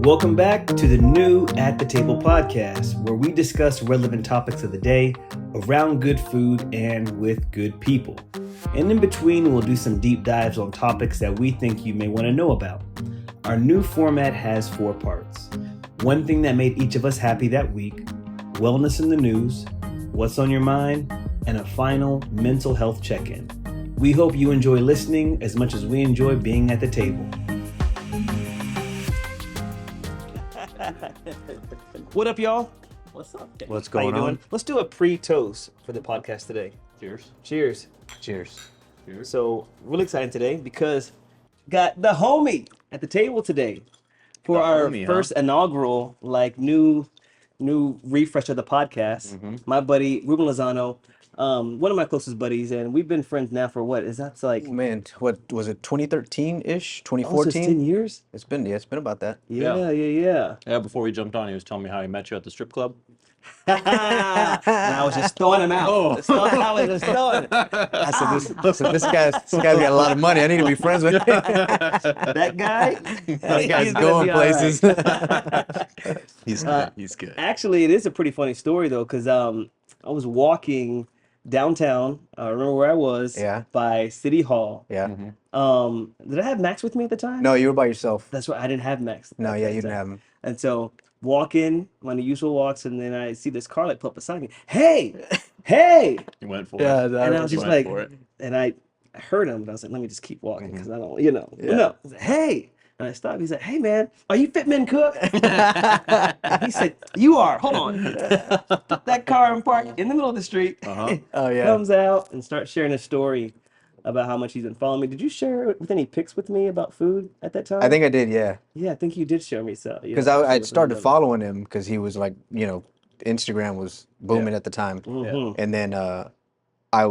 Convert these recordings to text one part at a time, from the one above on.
Welcome back to the new At the Table podcast, where we discuss relevant topics of the day around good food and with good people. And in between, we'll do some deep dives on topics that we think you may want to know about. Our new format has 4 parts. One thing that made each of us happy that week, wellness in the news, what's on your mind, and a final mental health check-in. We hope you enjoy listening as much as we enjoy being at the table. What up, y'all? What's up? What's going on? Let's do a pre-toast for the podcast today. Cheers. Cheers. Cheers. Cheers. So, really excited today because got the homie at the table today for our first inaugural, new refresh of the podcast. Mm-hmm. My buddy Ruben Lozano, one of my closest buddies, and we've been friends now for what? Man, what was it, 2013-ish, 2014? Oh, it's 10 years? It's been about that. Yeah. Yeah, before we jumped on, he was telling me how he met you at the strip club. And I was just throwing him out. Oh. I was just throwing him. I said, this guy's got a lot of money. I need to be friends with him. That guy? That guy's He's gonna going be all places. right. He's good. He's good. Actually, it is a pretty funny story, though, because I was walking downtown. I remember where I was. Yeah. By City Hall. Yeah. Mm-hmm. Did I have Max with me at the time? No, you were by yourself. That's right. I didn't have Max. No, at yeah, that you didn't time. have him. And so walking on the usual walks, and then I see this car pull up beside me. Hey, hey! You went for Yeah, it. And I was just went like, for it. and I heard him, but I was like, let me just keep walking Mm-hmm. because I don't, Yeah. No. I was like, hey. And I stopped. He's like, hey, man, are you FitMenCook? He said, you are. Hold on. That car and park in the middle of the street. Uh-huh. Oh, yeah. Comes out and starts sharing a story about how much he's been following me. Did you share with any pics with me about food at that time? I think I did, yeah. Yeah, I think you did show me so. Because I'd started following him because he was like, Instagram was booming at the time. Mm-hmm. And then because I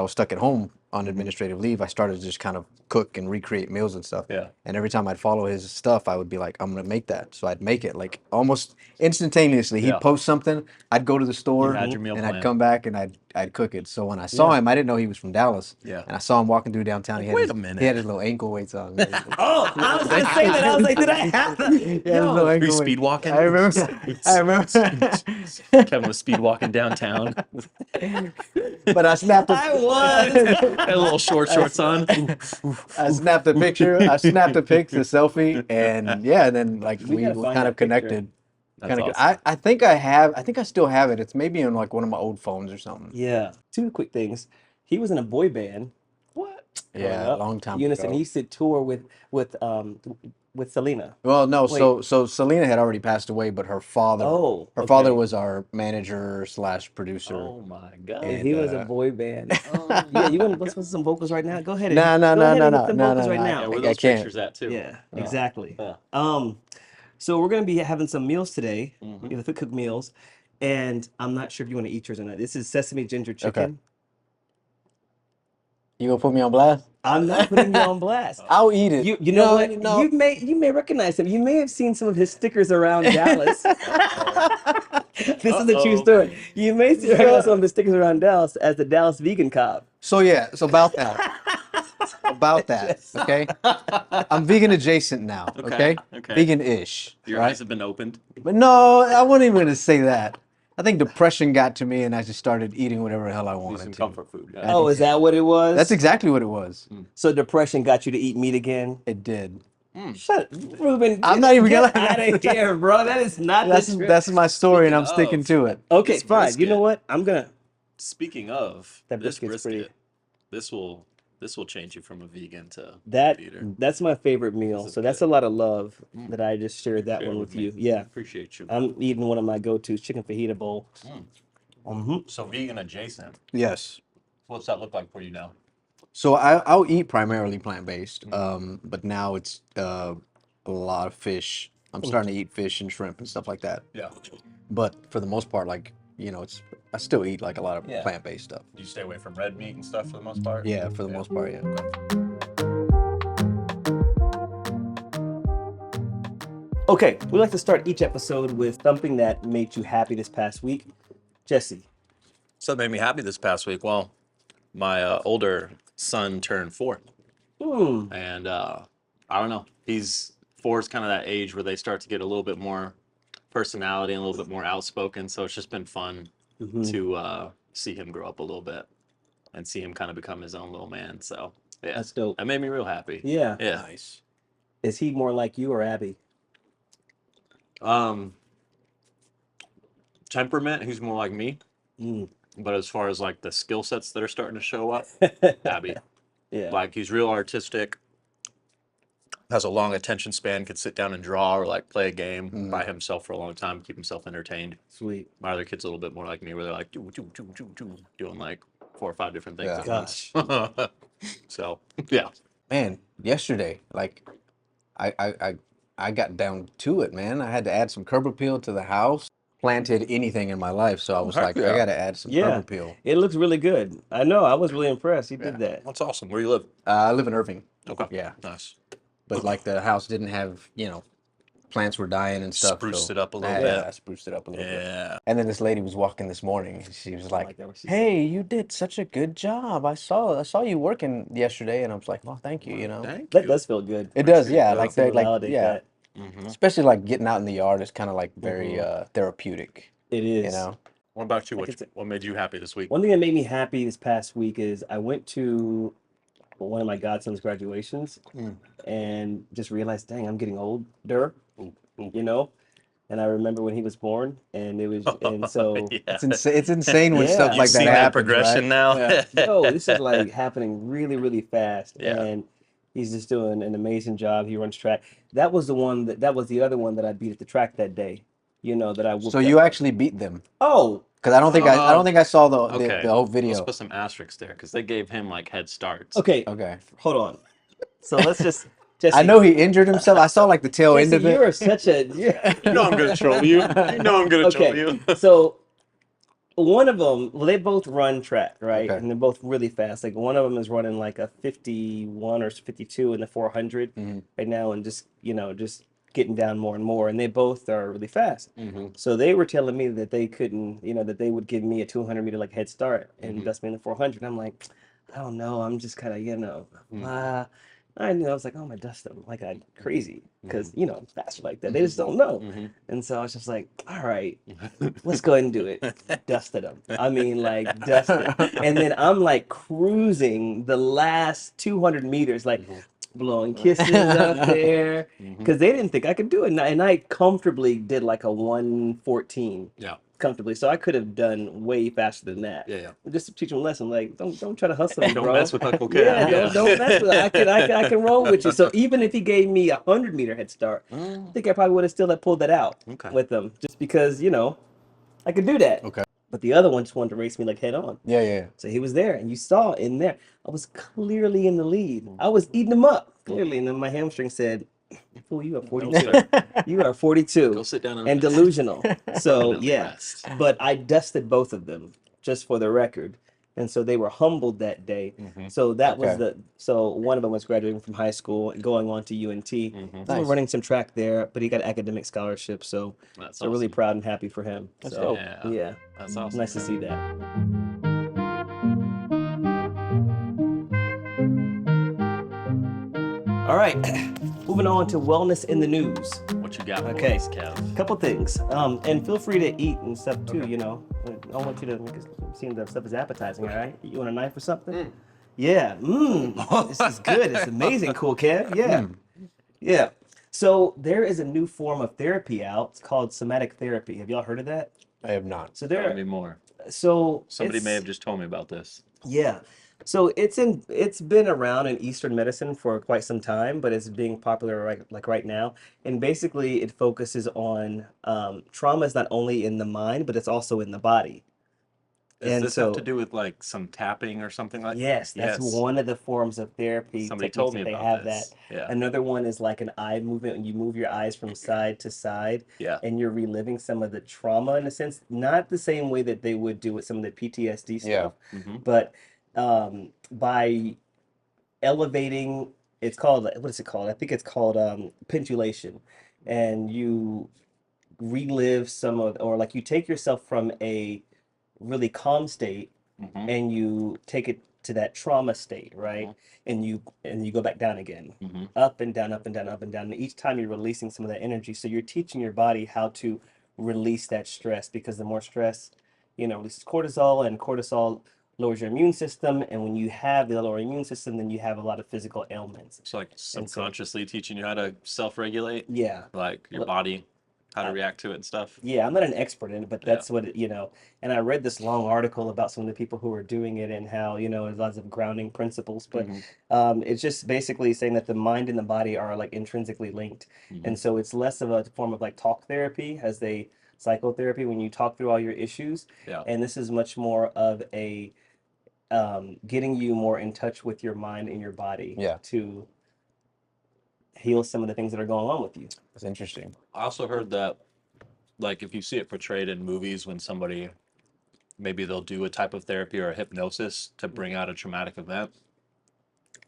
was stuck at home on administrative leave, I started to just kind of cook and recreate meals and stuff. Yeah. And every time I'd follow his stuff, I would be like, I'm going to make that. So I'd make it like almost instantaneously. He'd Yeah. post something, I'd go to the store You had your meal and plan. I'd come back and I'd cook it. So when I saw him, I didn't know he was from Dallas. Yeah. And I saw him walking through downtown. Wait a minute. He had his little ankle weights on. Oh, I was going to say that. I was like, did I have that? Yo. Were you speed walking? I remember. Kevin was speed walking downtown. But I snapped I was. Had a little shorts on. I snapped a picture. I snapped a pic, the selfie, and then we gotta find kind that of connected. That's awesome. I think I still have it. It's maybe in like one of my old phones or something. Yeah. 2 quick things. He was in a boy band. What? Yeah, a long time Unison. ago. He used to tour with Selena. Well, no, Wait. so Selena had already passed away, but her father, Oh, her okay. father was our manager / producer. Oh my God. And he was a boy band. Yeah, you want to listen to some vocals right now? Go ahead. No, Go ahead and hit some no, vocals right no. Yeah, now. where I those can't. pictures at too? Yeah, exactly. Yeah. So we're gonna be having some meals today, Mhm. the FitCook meals, and I'm not sure if you want to eat yours or not. This is sesame ginger chicken. You gonna put me on blast? I'm not putting you on blast. I'll eat it. You know what? No. You may recognize him. You may have seen some of his stickers around Dallas. This is a true story. You may recognize some of his stickers around Dallas as the Dallas vegan cop. So about that. Okay? I'm vegan adjacent now, okay? Okay. Vegan-ish. Your eyes have been opened. But no, I wasn't even gonna say that. I think depression got to me and I just started eating whatever the hell I Need some wanted to. comfort food. Yeah. Oh, is that what it was? That's exactly what it was. So depression got you to eat meat again? It did. Shut up, Ruben. I'm not even get gonna- out of here, bro. That is not the truth. That's my story and I'm Speaking sticking of- to it. Okay, This fine. You brisket. know what? I'm gonna. Speaking of That this brisket's brisket, pretty. this will change you from a vegan to That eater. that's my favorite meal. This is So that's good. a lot of love that I just shared that Share one with with me. you. Yeah, Appreciate you. I'm eating one of my go-tos, chicken fajita bowl. So vegan adjacent. Yes. What's that look like for you now? So I'll eat primarily plant-based, but now it's a lot of fish. I'm starting to eat fish and shrimp and stuff like that. Yeah. But for the most part, I still eat like a lot of Yeah. plant-based stuff. Do you stay away from red meat and stuff for the most part? Yeah, for the most part, yeah. Okay, we like to start each episode with something that made you happy this past week. Jesse. So that made me happy this past week. Well, my older son turned 4, Hmm. and I don't know. He's 4 is kind of that age where they start to get a little bit more personality and a little bit more outspoken. So it's just been fun to see him grow up a little bit and see him kind of become his own little man. So yeah, That's dope. that made me real happy. Yeah. Yeah. Nice. Is he more like you or Abby? Temperament, he's more like me. Mm. But as far as like the skill sets that are starting to show up, Abby. Yeah. Like he's real artistic, has a long attention span, could sit down and draw or like play a game by himself for a long time, keep himself entertained. Sweet. My other kid's a little bit more like me, where they're like doing like 4 or 5 different things Yeah. at once. So yeah, Man, yesterday, like I got down to it, man. I had to add some curb appeal to the house. Planted anything in my life, so I was Heck like, I yeah. gotta add some curb Yeah. appeal. It looks really good. I know. I was really impressed. He did that. that's awesome. Where do you live? I live in Irving. Okay, Yeah, nice. but like the house didn't have, plants were dying and stuff. Spruced so it up a little yeah, bit. I spruced it up a little bit. Yeah. And then this lady was walking this morning. She was like, like that, what she "Hey, you did such a good job. I saw you working yesterday." And I was like, "Well, thank you." Thank That you. does feel good. It does, yeah. Yeah. Like Someone they, like, validate yeah. that. Especially like getting out in the yard is kind of like very therapeutic. It is. You know. What about you? I could say- What made you happy this week? One thing that made me happy this past week is I went to one of my godson's graduations and just realized, dang, I'm getting older, you know? And I remember when he was born, and it was, and so, Yeah. It's insane. It's insane when Yeah. stuff You've like Seen that that happens, progression right? now? Yeah. yo, this is like happening really, really fast. Yeah. And he's just doing an amazing job. He runs track. That was that was the other one that I beat at the track that day, that I whooped So you up. actually beat them Oh, because I don't think I saw the Okay. the whole Let's video. put some asterisks there because they gave him like head starts. okay. Okay. Hold on. So let's just, Jesse. I know he injured himself. I saw like the tail end Jesse, of it. you are such a. You know I'm gonna troll you. You know I'm gonna troll Okay, you. so one of them, well, they both run track, right? Okay. And they're both really fast. Like one of them is running like a 51 or 52 in the 400 right now, and just getting down more and more. And they both are really fast. So they were telling me that they couldn't, that they would give me a 200-meter like head start and dust me in the 400. I'm like, I don't know. I'm just kind of, I knew I was like, oh, I'm gonna dust them like I'm crazy because I'm faster like that. They just don't know. And so I was just like, all right, let's go ahead and do it. Dusted them. I mean, like dusted. And then I'm like cruising the last 200 meters, like blowing kisses up there because they didn't think I could do it. And I comfortably did like a 114. Yeah. Comfortably, so I could have done way faster than that. Yeah. Just to teach them a lesson, like don't try to hustle me, Don't bro. mess with Uncle Yeah, Kev. don't mess with it. I can roll with you. So even if he gave me 100-meter head start, I think I probably would have still pulled that out with them, just because I could do that. Okay. But the other one just wanted to race me like head on. Yeah. So he was there, and you saw in there, I was clearly in the lead. I was eating him up clearly, and then my hamstring said, "Fool, you are 42. You are 42 Go sit down and and rest. delusional." So Definitely yeah, rest. but I dusted both of them just for the record, and so they were humbled that day. So that was Okay. so one of them was graduating from high school and going on to UNT. Nice. We're running some track there, but he got academic scholarship, so That's so really awesome. proud and happy for him. That's So dope. yeah, That's awesome. nice to see that. All right, moving on to wellness in the news. What you got? Okay. For us, Kev? Couple things, and feel free to eat and stuff too. I want you to make it seem that stuff is appetizing. All right, you want a knife or something? Yeah. This is good. It's amazing, cool Kev. Yeah, yeah. So there is a new form of therapy out. It's called somatic therapy. Have y'all heard of that? I have not. So Tell me more. Somebody may it's- have just told me about this. Yeah. So it's been around in Eastern medicine for quite some time, but it's being popular right now. And basically it focuses on trauma is not only in the mind, but it's also in the body. Does And this have so to do with like some tapping or something like yes, that's one of the forms of therapy Somebody techniques told that me they about have this. that. Yeah. Another one is like an eye movement, and you move your eyes from side to side, Yeah. and you're reliving some of the trauma in a sense, not the same way that they would do with some of the PTSD stuff, but by elevating, it's called, what is it called? I think it's called pendulation, and you relive some of, or like you take yourself from a really calm state and you take it to that trauma state, right? Mhm. And you go back down again, Mhm. up and down, up and down, up and down. And each time you're releasing some of that energy, so you're teaching your body how to release that stress, because the more stress, releases cortisol, and cortisol lowers your immune system. And when you have the lower immune system, then you have a lot of physical ailments. It's like And so, subconsciously teaching you how to self-regulate, yeah. like your Well, body, how to I, react to it and stuff. Yeah, I'm not an expert in it, but Yeah. that's what and I read this long article about some of the people who are doing it, and how, there's lots of grounding principles, but Mhm. it's just basically saying that the mind and the body are like intrinsically linked. And Mhm. so it's less of a form of like talk therapy, as they psychotherapy, when you talk through all your issues. Yeah. And this is much more of a getting you more in touch with your mind and your body Yeah, to heal some of the things that are going on with you. that's interesting. I also heard that, like, if you see it portrayed in movies when somebody, maybe they'll do a type of therapy or a hypnosis to bring out a traumatic event,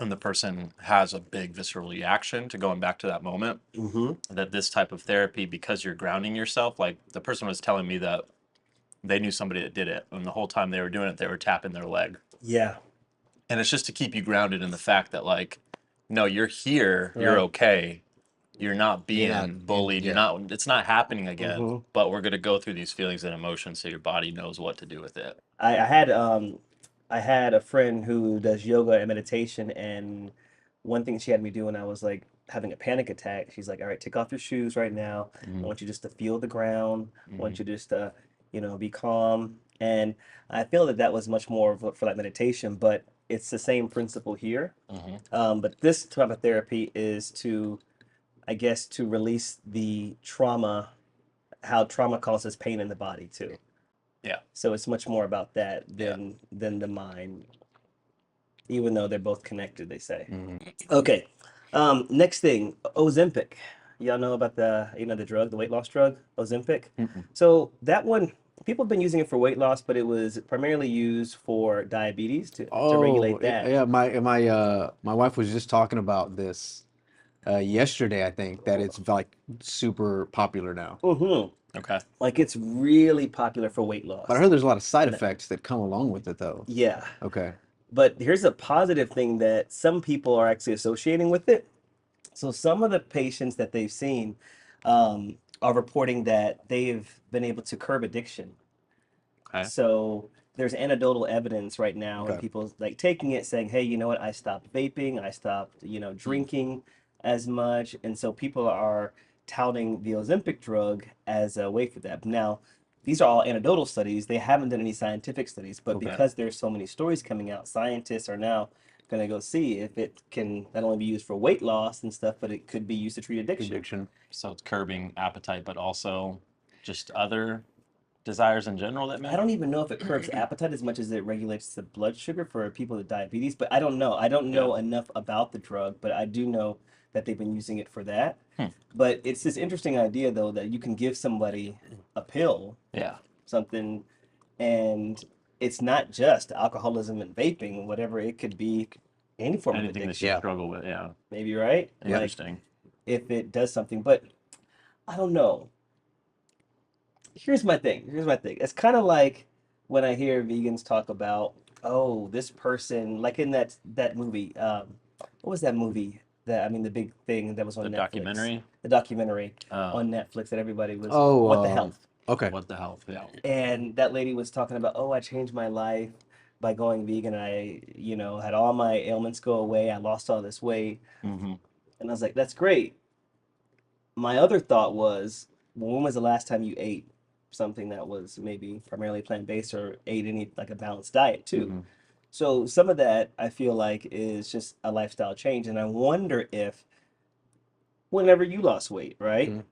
and the person has a big visceral reaction to going back to that moment, Mm-hmm. that this type of therapy, because you're grounding yourself, like the person was telling me that they knew somebody that did it, and the whole time they were doing it, they were tapping their leg. Yeah. And it's just to keep you grounded in the fact that, like, no, you're here, you're Right. okay, you're not You're not being in, bullied, you're yeah. not, it's not happening again, Mm-hmm. but we're going to go through these feelings and emotions so your body knows what to do with it. I had a friend who does yoga and meditation, and one thing she had me do when I was like having a panic attack, she's like, "All right, take off your shoes right now. I Mm-hmm. want you just to feel the ground. I Mm-hmm. want you just to, be calm." And I feel that that was much more for that meditation, but it's the same principle here. Mm-hmm. But this type of therapy is to, I guess, to release the trauma, how trauma causes pain in the body too. Yeah. So it's much more about that Yeah. than the mind, even though they're both connected, they say. Mhm. Okay. Next thing, Ozempic. Y'all know about the drug, the weight loss drug, Ozempic. Mm-mm. So that one, people have been using it for weight loss, but it was primarily used for diabetes to Oh, regulate that. yeah, my wife was just talking about this yesterday, I think, that it's like super popular now. Mm-hmm. Okay. Like it's really popular for weight But I loss. heard there's a lot of side And effects that come along with it though. yeah. Okay. But here's a positive thing that some people are actually associating with it. So some of the patients that they've seen are reporting that they've been able to curb addiction. Okay. So there's anecdotal evidence right now, and Okay. people like taking it, saying, "Hey, you know what? I stopped vaping. I stopped, Mm. drinking as much." And so people are touting the Ozempic drug as a way for that. Now, these are all anecdotal studies. They haven't done any scientific studies, but Okay. because there's so many stories coming out, scientists are now going to go see if it can not only be used for weight loss and stuff, but it could be used to treat addiction. Addiction. So it's curbing appetite, but also just other desires in general that I may. don't even know if it curbs appetite as much as it regulates the blood sugar for people with diabetes, but I don't know. I don't Yeah. know enough about the drug, but I do know that they've been using it for that. Hmm. But it's this interesting idea, though, that you can give somebody a pill, Yeah. something, and it's not just alcoholism and vaping, whatever it could be, any form of Anything that you addiction, Yeah. struggle with. Yeah. maybe, right? Yeah. Like Interesting. if it does something, but I don't know. Here's my thing. Here's my thing. It's kind of like when I hear vegans talk about, oh, this person, like in that movie. What was that movie? The big thing that was on The Netflix. documentary. The documentary Oh, on Netflix that everybody was, Oh, What the Health? okay. what the hell? Yeah. And that lady was talking about, oh, I changed my life by going vegan. I, had all my ailments go away. I lost all this weight. Mm-hmm. And I was like, that's great. My other thought was, well, when was the last time you ate something that was maybe primarily plant-based, or ate any like a balanced diet too? Mm-hmm. So some of that I feel like is just a lifestyle change. And I wonder if whenever you lost weight, right, Mhm.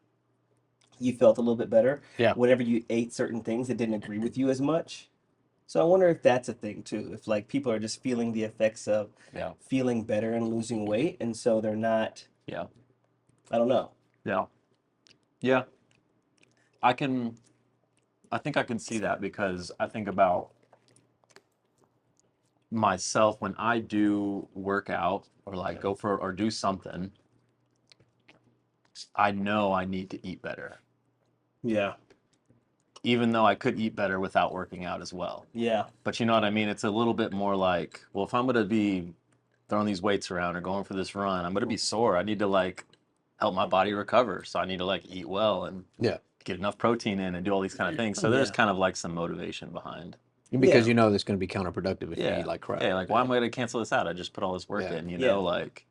you felt a little bit better. Yeah. Whenever you ate certain things that didn't agree with you as much. So I wonder if that's a thing too. If like people are just feeling the effects of Yeah. feeling better and losing weight, and so they're not, Yeah. I don't know. Yeah. Yeah. I can. I think I can see that because I think about myself when I do work out or like go for or do something. I know I need to eat better. Yeah. even though I could eat better without working out as well. Yeah. But you know what I mean? It's a little bit more like, well, if I'm going to be throwing these weights around or going for this run, I'm going to be sore. I need to like help my body recover. So I need to like eat well and Yeah. get enough protein in and do all these kind of things. So there's kind of like some motivation behind. Because you know that's going to be counterproductive if you eat like crap. Yeah, like why am I going to cancel this out? I just put all this work in, you know, like.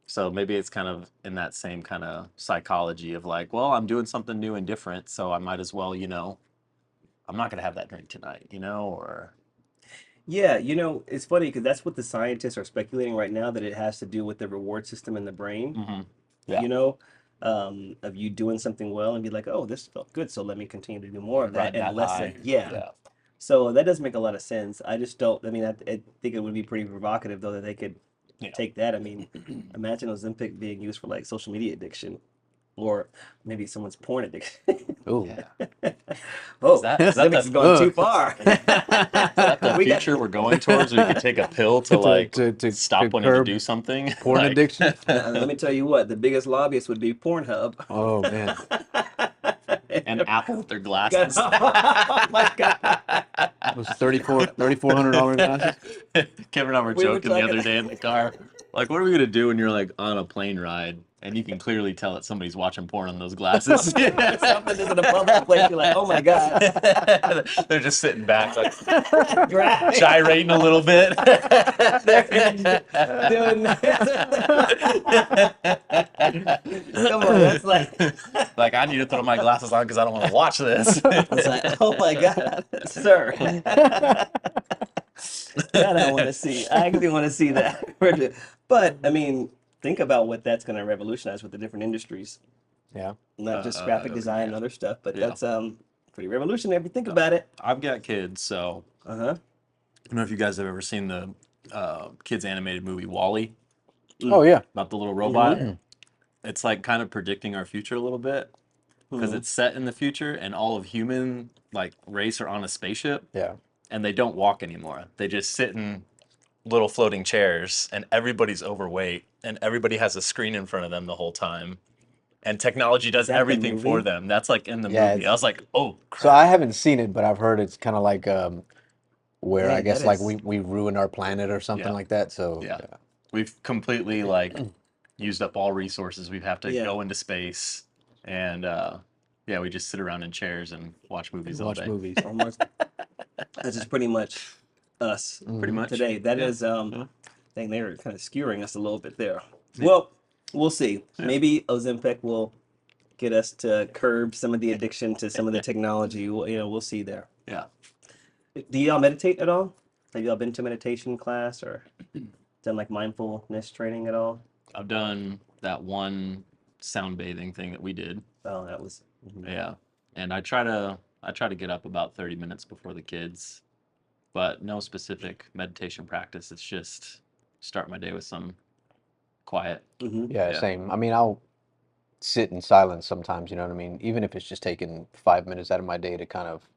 So maybe it's kind of in that same kind of psychology of like, well, I'm doing something new and different, so I might as well, you know, I'm not going to have that drink tonight, you know, or. Yeah, it's funny because that's what the scientists are speculating right now, that it has to do with the reward system in the brain, Yeah. of you doing something well and be like, oh, this felt good, so let me continue to do more of that. Riding And that less high. yeah. So that does make a lot of sense. I just don't, I mean, I think it would be pretty provocative though that they could take that. I mean, imagine Ozempic being used for like social media addiction. Or maybe someone's porn addiction. Oh, Yeah. Oh, Is that Ozempic's going too far. Is that the future we're going towards? Where you can take a pill to like to stop wanting to curb do something? porn Like, addiction. Let me tell you what, the biggest lobbyist would be Pornhub. Oh man. And Apple with their glasses. Oh my God. Those $3,400 glasses. Kevin and I were We were joking the other talking- day in the car. Like, what are we gonna do when you're like on a plane ride and you can clearly tell that somebody's watching porn on those glasses? Something is in a public place, you're like, oh my God. They're just sitting back, like gyrating a little bit. Doing Come on, that's Like, I need to throw my glasses on because I don't want to watch this. it's like, oh my God, sir. That I want to see. I actually want to see that. But I mean, think about what that's going to revolutionize with the different industries. Yeah. Not just graphic design and other stuff, but Yeah. that's pretty revolutionary if you think about it. I've got kids, so Uh-huh. I don't know if you guys have ever seen the kids animated movie Wall-E Oh yeah. about the little robot. It's like kind of predicting our future a little bit because it's set in the future and all of human like race are on a spaceship Yeah. and they don't walk anymore. They just sit in little floating chairs and everybody's overweight and everybody has a screen in front of them the whole time. And technology does that the everything for movie? them. That's like in the Yeah, movie. I was like, oh crap. So I haven't seen it, but I've heard it's kind of like where Man, I guess that like is- we ruined our planet or something Yeah. like that. So Yeah. We've completely like used up all resources. We have to Yeah. go into space and yeah, we just sit around in chairs and watch movies all watch day. movies. Almost. That's just pretty much us Pretty much. today. That Yeah. is, I think they're kind of skewering us a little bit there. Well, we'll see. Yeah. Maybe Ozempic will get us to curb some of the addiction to some of the technology. We'll see there. Yeah. Do y'all meditate at all? Have y'all been to meditation class or done like mindfulness training at all? I've done that one sound bathing thing that we did. Oh, that was. Yeah. And I try to get up about 30 minutes before the kids, but no specific meditation practice. It's just start my day with some quiet. Mhm. Yeah, Yeah. same. I mean, I'll sit in silence sometimes, you know what I mean? Even if it's just taking 5 minutes out of my day to kind of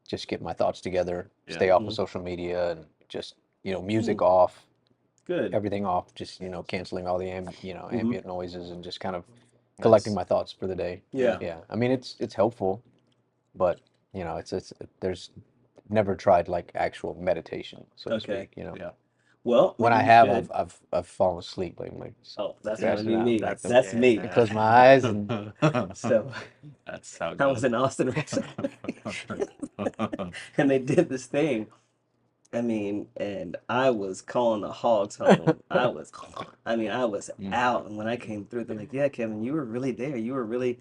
just get my thoughts together, Yeah. stay off Mhm. of social media and just, music off, Good. everything off, just, canceling all the Mhm. ambient noises and just kind of collecting my thoughts for the day. Yeah. Yeah. I mean, it's helpful, but, it's there's never tried like actual meditation, so to Okay. speak, Yeah. Well, When I maybe you have, should. I've fallen asleep lately. So Oh, that's That's gotta be not- me. that's- That's me. I close my eyes and So That's how it I was goes. in Austin recently, and they did this thing. I mean, and I was calling the hogs home. I was out, and when I came through, they're like, "Yeah, Kevin, you were really there. You were really,"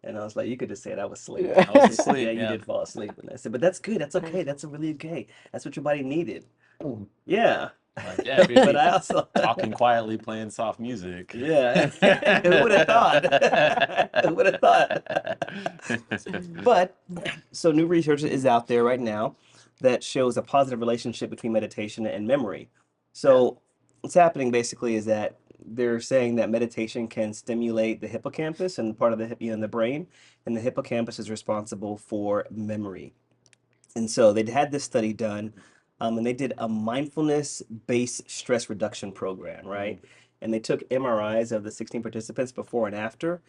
and I was like, "You could just say it. I was asleep." Yeah. I was They said, asleep, yeah, you yeah. did fall asleep, and I said, "But that's good. That's okay. That's really okay. That's what your body needed." Yeah, Like, yeah, but I also talking quietly, playing soft music. Yeah, who would have thought? Who would have thought? But so new research is out there right now that shows a positive relationship between meditation and memory. So what's happening basically is that they're saying that meditation can stimulate the hippocampus and part of the in the brain, and the hippocampus is responsible for memory. And so they had this study done, and they did a mindfulness-based stress reduction program, right? And they took MRIs of the 16 participants before and after,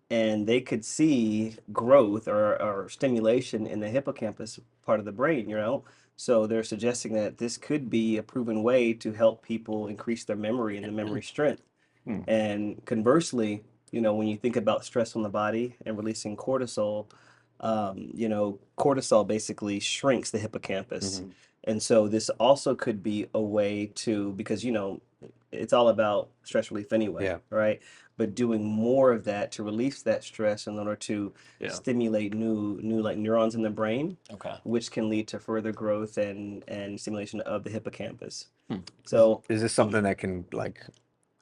and they could see growth or stimulation in the hippocampus part of the brain, you know. So they're suggesting that this could be a proven way to help people increase their memory and the memory strength. Hmm. And conversely, you know, when you think about stress on the body and releasing cortisol, you know, cortisol basically shrinks the hippocampus. Mhm. And so this also could be a way to, because, you know, it's all about stress relief anyway, Yeah. right? But doing more of that to release that stress in order to Yeah. stimulate new like neurons in the brain, Okay. which can lead to further growth and stimulation of the hippocampus. Hmm. So Is this something that can like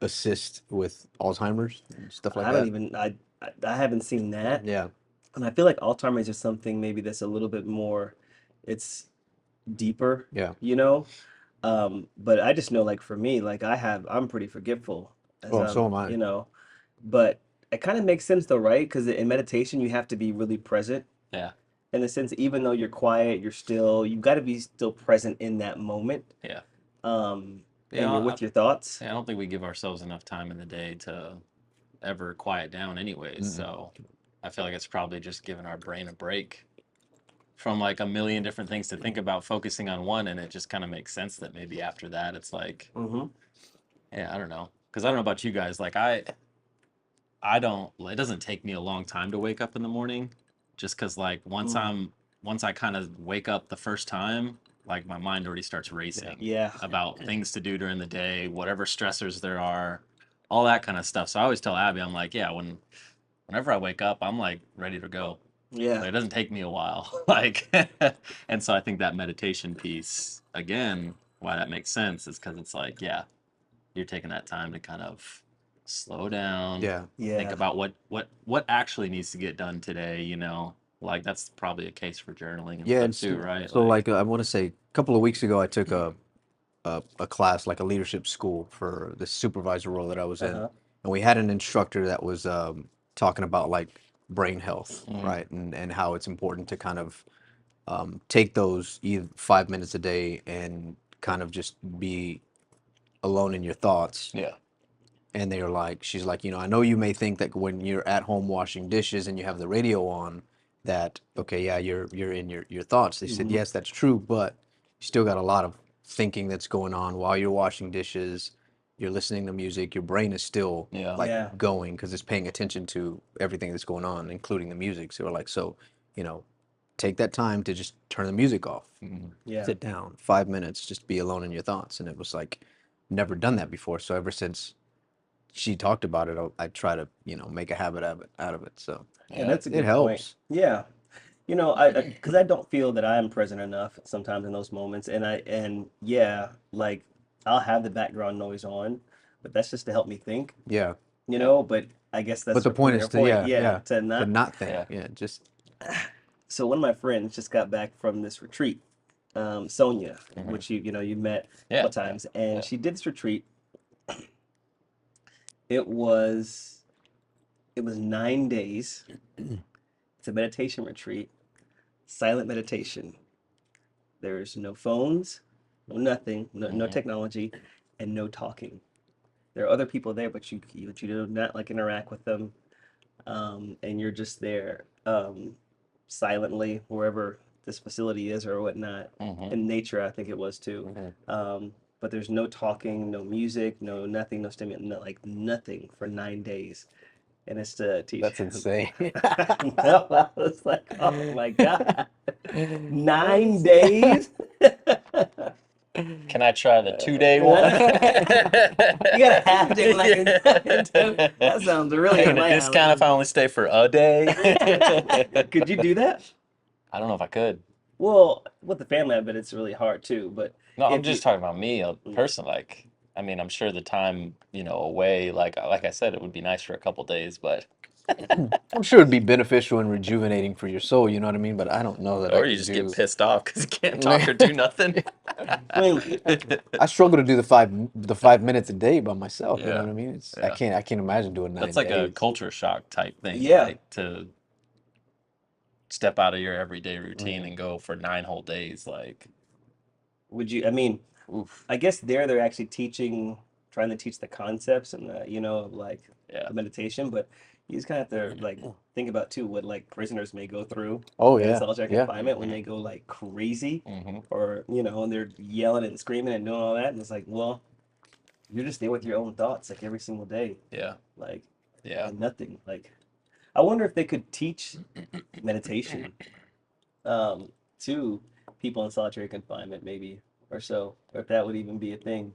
assist with Alzheimer's and stuff like I don't that? even I haven't seen that. Yeah. And I feel like Alzheimer's is something maybe that's a little bit more, it's deeper, Yeah. you know? But I just know like for me, like I'm pretty forgetful as Well, so I'm, am I. you know, but it kind of makes sense though, right? Because in meditation, you have to be really present Yeah. in the sense, even though you're quiet, you're still, you've got to be still present in that moment. Yeah. And Yeah. you're with your thoughts. I don't think we give ourselves enough time in the day to ever quiet down, anyways. Mm-mm. So I feel like it's probably just giving our brain a break from like a million different things to think about, focusing on one, and it just kind of makes sense that maybe after that it's like, Mm-hmm. yeah, I don't know, because I don't know about you guys, like I don't, it doesn't take me a long time to wake up in the morning, just because like once I kind of wake up the first time, like my mind already starts racing Yeah. about things to do during the day, whatever stressors there are, all that kind of stuff. So I always tell Abby, I'm like, yeah, whenever I wake up, I'm like ready to go. Yeah. Like, it doesn't take me a while. Like, and so I think that meditation piece, again, why that makes sense is because it's like, yeah, you're taking that time to kind of slow down, Yeah. think Yeah. about what actually needs to get done today, you know? Like, that's probably a case for journaling and Yeah. stuff And too, right? so like I want to say a couple of weeks ago, I took a class, like a leadership school for the supervisor role that I was in. Uh-huh. And we had an instructor that was talking about like brain health, Mm. right? And how it's important to kind of take those 5 minutes a day and kind of just be alone in your thoughts. Yeah. And they're like, she's like, you know, I know you may think that when you're at home washing dishes and you have the radio on, that okay, yeah, you're in your thoughts. They said, Mhm. yes, that's true, but you still got a lot of thinking that's going on while you're washing dishes. You're listening to music. Your brain is still Yeah. like Yeah. going because it's paying attention to everything that's going on, including the music. So we're like, so, you know, take that time to just turn the music off, Mhm. Yeah. sit down, 5 minutes, just be alone in your thoughts. And it was like, never done that before. So ever since she talked about it, I try to, you know, make a habit of it out of it. So Yeah, Yeah. that's a it good point. helps. Yeah. You know, I because I don't feel that I am present enough sometimes in those moments, and yeah, like I'll have the background noise on, but that's just to help me think, Yeah. you Yeah. know. But I guess But that's the point your is to, point, yeah, yeah, yeah, to to not. not think. Yeah. Yeah. Just, So one of my friends just got back from this retreat, Sonia, Mhm. which you know you met a Yeah. couple times, and Yeah. she did this retreat. It was 9 days. It's a meditation retreat, silent meditation. There's no phones, no nothing, no Mhm. technology, and no talking. There are other people there, but you do not like interact with them, and you're just there silently wherever this facility is or whatnot. Mhm. In nature, I think it was too. Mhm. But there's no talking, no music, no nothing, no stimulant, no, like nothing for 9 days. And it's to teach. that's insane. No, I was like, oh my God, 9 days? Can I try the 2 day one? You got a half day when I can. That sounds really Can up a my discount if I alley. only stay for a day? Could you do that? I don't know if I could. Well, with the family, I bet it's really hard too. But No, I'm if you, just talking about me, a person. Like, I mean, I'm sure the time, away, like I said, it would be nice for a couple days, but I'm sure it'd be beneficial and rejuvenating for your soul, you know what I mean? But I don't know that I or you could just get do. pissed off because you can't talk or do nothing. I mean, I struggle to do the 5 minutes a day by myself. You know Yeah, what I mean? It's yeah. I can't imagine doing nine That's like a days. culture shock type thing, Yeah. right? To step out of your everyday routine Mhm. and go for 9 whole days, like, would you? I mean, oof, I guess they're actually trying to teach the concepts and of like yeah. the meditation. But You just kind of have to like think about too what like prisoners may go through Oh in yeah, solitary yeah. confinement when they go like crazy, Mm-hmm. or and they're yelling and screaming and doing all that, and it's like, well, you're just there with your own thoughts like every single day, Yeah. like Yeah. and nothing. Like, I wonder if they could teach meditation to people in solitary confinement, maybe, or so, or if that would even be a thing.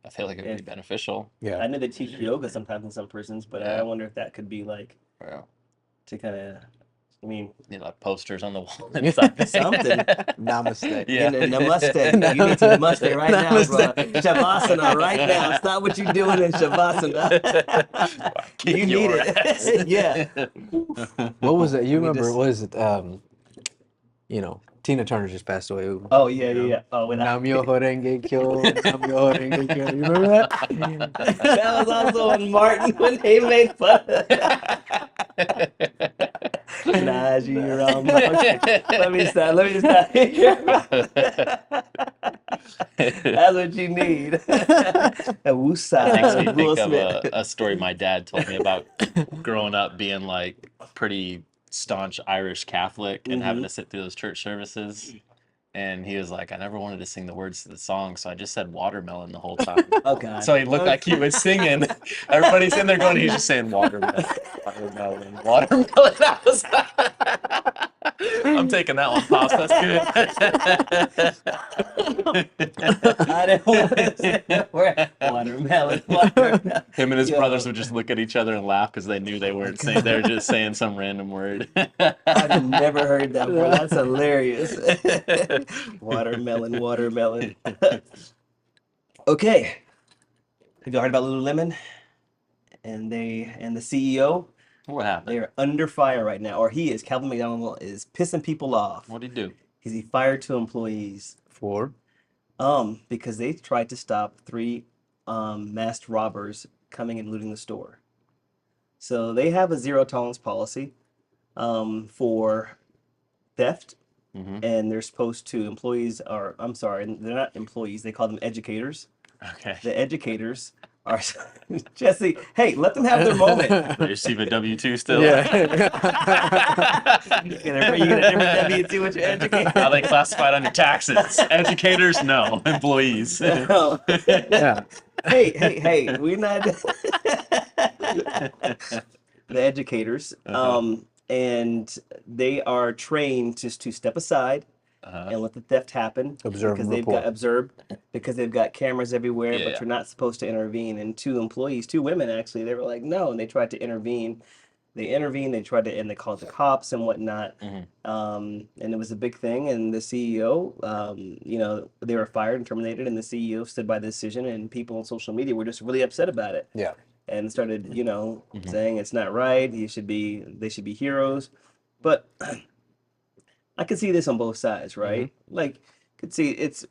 I feel like it would be If beneficial. Yeah. I know they teach yoga sometimes in some prisons, but I Yeah. wonder if that could be like Yeah. to kind of, I mean, Like posters on the wall inside. something. Namaste. Yeah. Namaste. You need to namaste right now, bro. Namaste. Shavasana right now. Stop what you're doing in Shavasana. Kick You need your it. ass. Yeah. What was it? You Let me remember? just- What is it? Tina Turner just passed away. Oh yeah. Oh, when I, Namyo Horenge Kyo. Namyo Horenge Kyo. You remember that? that was also on Martin when they made fun. Naji Ram. Okay. Let me stop. That's what you need. A woosah. Makes me Will think of Smith. a story my dad told me about growing up being like pretty staunch Irish Catholic and having to sit through those church services. And he was like, I never wanted to sing the words to the song, so I just said watermelon the whole time. Oh God. So he looked like he was singing. Everybody's in there going, he's just saying watermelon, watermelon, watermelon. I was I'm taking that one, Pops. That's good. I didn't want to say that word. Watermelon. Him and his Yo. brothers would just look at each other and laugh because they knew they weren't saying, they were just saying some random word. I've never heard that, bro. That's hilarious. Watermelon. Okay. Have you heard about Lululemon? And the CEO? What happened? They are under fire right now, or he is. Calvin McDonald is pissing people off. What'd he do? He fired 2 employees For? because they tried to stop 3 masked robbers coming and looting the store. So they have a zero tolerance policy for theft, and they're supposed to I'm sorry, they're not employees. They call them educators. Okay. The educators are Jesse. Hey, let them have their moment. They receive a W-2 still? Yeah. You get a different W-2 with your educator. How they classified on your taxes? Educators? No. Employees. No. Yeah. Hey, we're not the educators. And they are trained just to step aside and let the theft happen Observe because and report. because they've got cameras everywhere, Yeah. but you're not supposed to intervene. And 2 employees, 2 women actually, they were like, no, and they tried to intervene. They tried to, and they called the cops and whatnot. And it was a big thing. And the CEO, they were fired and terminated, and the CEO stood by the decision, and people on social media were just really upset about it. Yeah. And started, saying it's not right. They should be heroes. But I could see this on both sides, right? Like, could see it's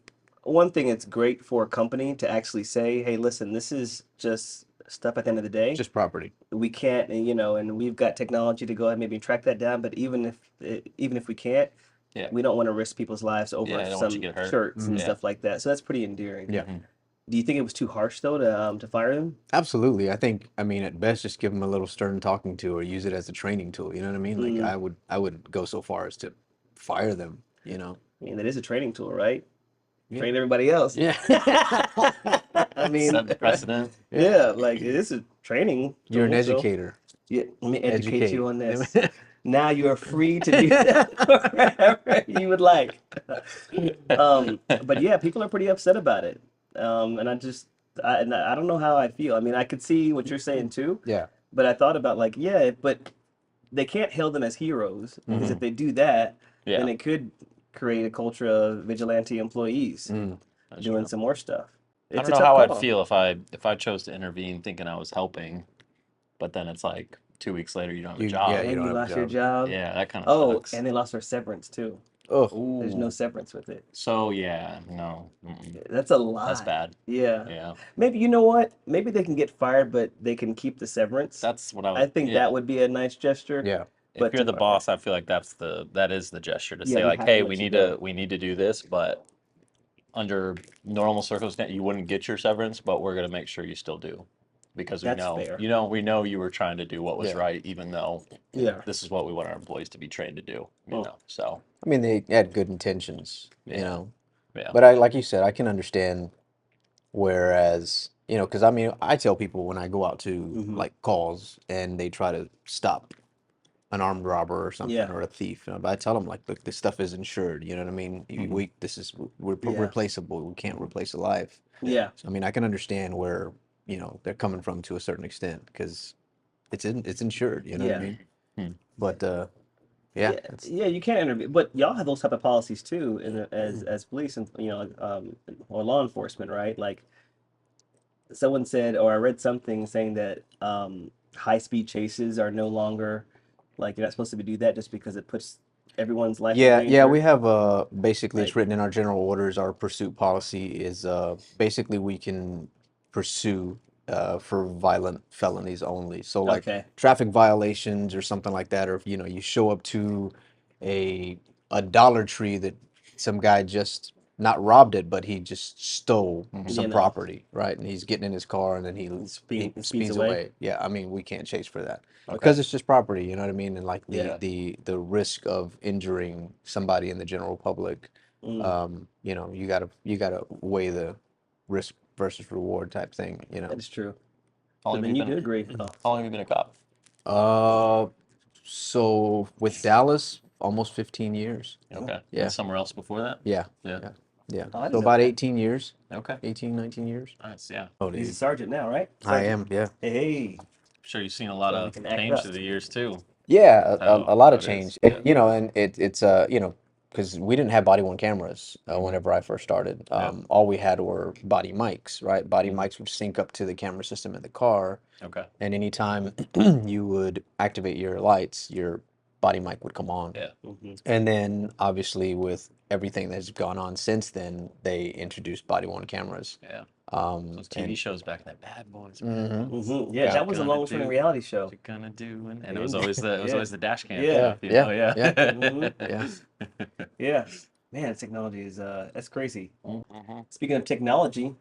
one thing. It's great for a company to actually say, "Hey, listen, this is just stuff. At the end of the day, Just property. we can't, and we've got technology to go ahead and maybe track that down. But even if we can't, Yeah. we don't want to risk people's lives over Yeah, I don't want some you to get hurt. shirts and Yeah. stuff like that. So that's pretty endearing. Yeah. Do you think it was too harsh though to fire them? Absolutely. I mean, at best, just give them a little stern talking to, or use it as a training tool. You know what I mean? Like, I would go so far as to fire them. I mean, that is a training tool, right? Yeah. Train everybody else. Yeah. I mean, Set the precedent. yeah, like this is training. You're an tool, so- educator. Yeah, let me educate Educate. you on this. Now you are free to do that wherever you would like. But yeah, people are pretty upset about it. And I don't know how I feel. I mean, I could see what you're saying too, Yeah. but I thought about like, yeah, but they can't hail them as heroes because if they do that, Yeah. then it could create a culture of vigilante employees That's doing true. some more stuff. I don't It's a know tough how I'd call. feel if I chose to intervene thinking I was helping, but then it's like 2 weeks later you don't have a You- job. yeah, And you you don't have a lost your job. job. Yeah, that kind of Oh, sucks. and they lost their severance too. Oh, There's no Ooh. severance with it. So yeah, no. Mm-mm. That's a lot. That's bad. Yeah. Yeah. Maybe you know what? Maybe they can get fired, but they can keep the severance. That's what I would I think yeah. that would be a nice gesture. yeah. but If you're to the fire. boss, I feel like that is the gesture to Yeah, say we like, have to hey, let we you need go. to do this, but under normal circumstances you wouldn't get your severance, but we're gonna make sure you still do. because That's fair. we know you were trying to do what was Yeah. right, even though Yeah. this is what we want our employees to be trained to do. You Oh. know, so I mean, they had good intentions, you Yeah. know. yeah, But I, like you said, I can understand. Whereas, you know, because I mean, I tell people when I go out to Mhm. like calls and they try to stop an armed robber or something Yeah. or a thief, but I tell them like, look, this stuff is insured. You know what I mean? We're Yeah. replaceable. We can't replace a life. Yeah. So I mean, I can understand where they're coming from to a certain extent because it's insured. You know what I Yeah. mean? Hmm. But Yeah, it's, yeah, you can't interview, but y'all have those type of policies too, as police and or law enforcement, right? Like someone said, or I read something saying that high speed chases are no longer like you're not supposed to do that just because it puts everyone's life in yeah, danger. we have basically it's Like, written in our general orders. Our pursuit policy is basically we can pursue for violent felonies only. So like okay, traffic violations or something like that, or if you show up to a Dollar Tree that some guy just not robbed it, but he just stole Mhm. some you know, property, right? And he's getting in his car and then he speeds speeds away. away. Yeah, I mean we can't chase for that Okay. because it's just property, you know what I mean? And like Yeah. the risk of injuring somebody in the general public, Mm, you gotta weigh the risk versus reward type thing, that is true. How So long have then you you been? do agree. Oh, How long have you been a cop? Uh, so with Dallas, almost 15 years. Okay. Yeah. And somewhere else before that? Yeah. Yeah. Yeah. Oh, I didn't So know about that. 18 years, Okay. 18, 19 years. Nice. Yeah. Oh, he's a dude. sergeant now, right? I Sergeant. am, yeah. Hey, I'm sure you've seen a lot so we of can act change up. through the years too. Yeah, a lot of How it is. change. Yeah. And it's because we didn't have body worn cameras whenever I first started. Yeah. All we had were body mics, right? Body Mhm. mics would sync up to the camera system in the car, Okay. and anytime you would activate your lights, your body mic would come on. Yeah. Hmm. And then obviously with everything that's gone on since then, they introduced body worn cameras. Yeah. Um, Those TV and shows back then, Bad Boys. Mhm. Hmm. Yeah, Yeah. that was a Gonna longest running do. reality What show. you gonna do? And Yeah. it was always the dash cam Yeah. stuff. You Yeah, know? Yeah. yeah. Mhm. Yeah. Yeah, man, technology is that's crazy. Mhm. Speaking of technology,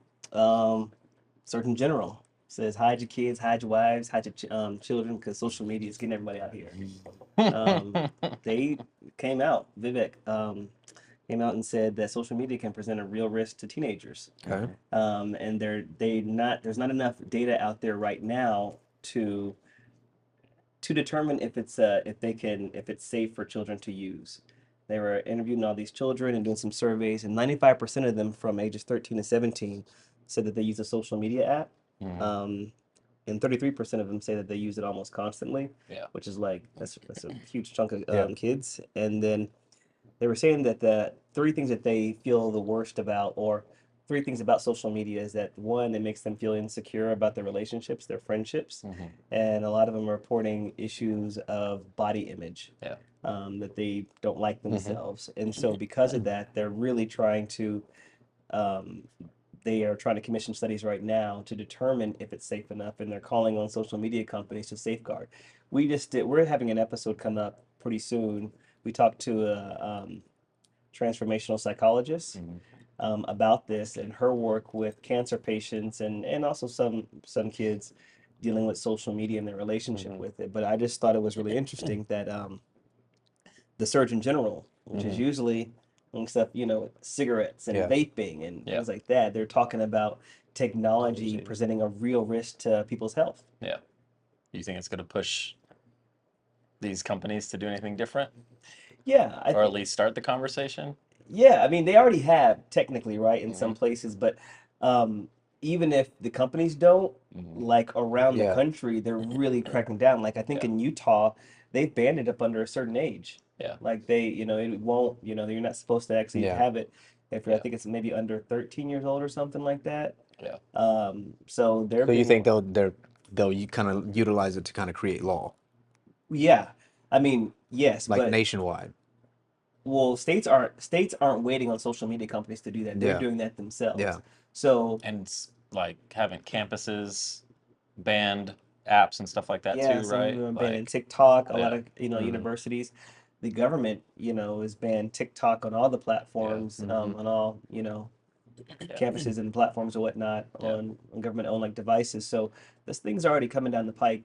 Surgeon General says hide your kids, hide your wives, hide your children because social media is getting everybody out here. They came out, Vivek came out and said that social media can present a real risk to teenagers. Okay. And there's not enough data out there right now to determine if it's safe for children to use. They were interviewing all these children and doing some surveys, and 95% of them from ages 13 to 17 said that they use a social media app. Mhm. And 33% of them say that they use it almost constantly, Yeah. which is like that's a huge chunk of Yeah. kids. And then they were saying that the three things that they feel the worst about, or three things about social media, is that one, it makes them feel insecure about their relationships, their friendships, Mhm. and a lot of them are reporting issues of body image, Yeah. that they don't like themselves, and so because of that, they're really trying to. Um, they are trying to commission studies right now to determine if it's safe enough, and they're calling on social media companies to safeguard. We're having an episode come up pretty soon. We talked to a transformational psychologist Mhm. about this and her work with cancer patients and also some kids dealing with social media and their relationship Mhm. with it. But I just thought it was really interesting that the Surgeon General, which is Mhm. usually stuff, cigarettes and Yeah. vaping and Yeah. things like that, they're talking about technology Crazy. presenting a real risk to people's health. Yeah. You think it's gonna push these companies to do anything different, Yeah, or at least start the conversation? yeah, I mean, they already have technically, right, in some Mhm. places, but um, even if the companies don't, Mhm. like around the Yeah. country, they're really cracking down. Like I think Yeah. in Utah, they've banned it up under a certain age. Yeah. Like it won't, you're not supposed to actually Yeah. have it if I Yeah. think it's maybe under 13 years old or something like that. Yeah. So they're So you being, think they'll kind of utilize it to kind of create law, yeah, I mean, yes, like but nationwide? well, states aren't waiting on social media companies to do that. They're Yeah. doing that themselves. Yeah. So And like having campuses banned apps and stuff like that yeah, too, some of right? them are banning Like, TikTok. A lot yeah. of Mhm. universities, the government, has banned TikTok on all the platforms, Mhm. on all campuses and platforms or whatnot on government-owned like devices. So this thing's already coming down the pike.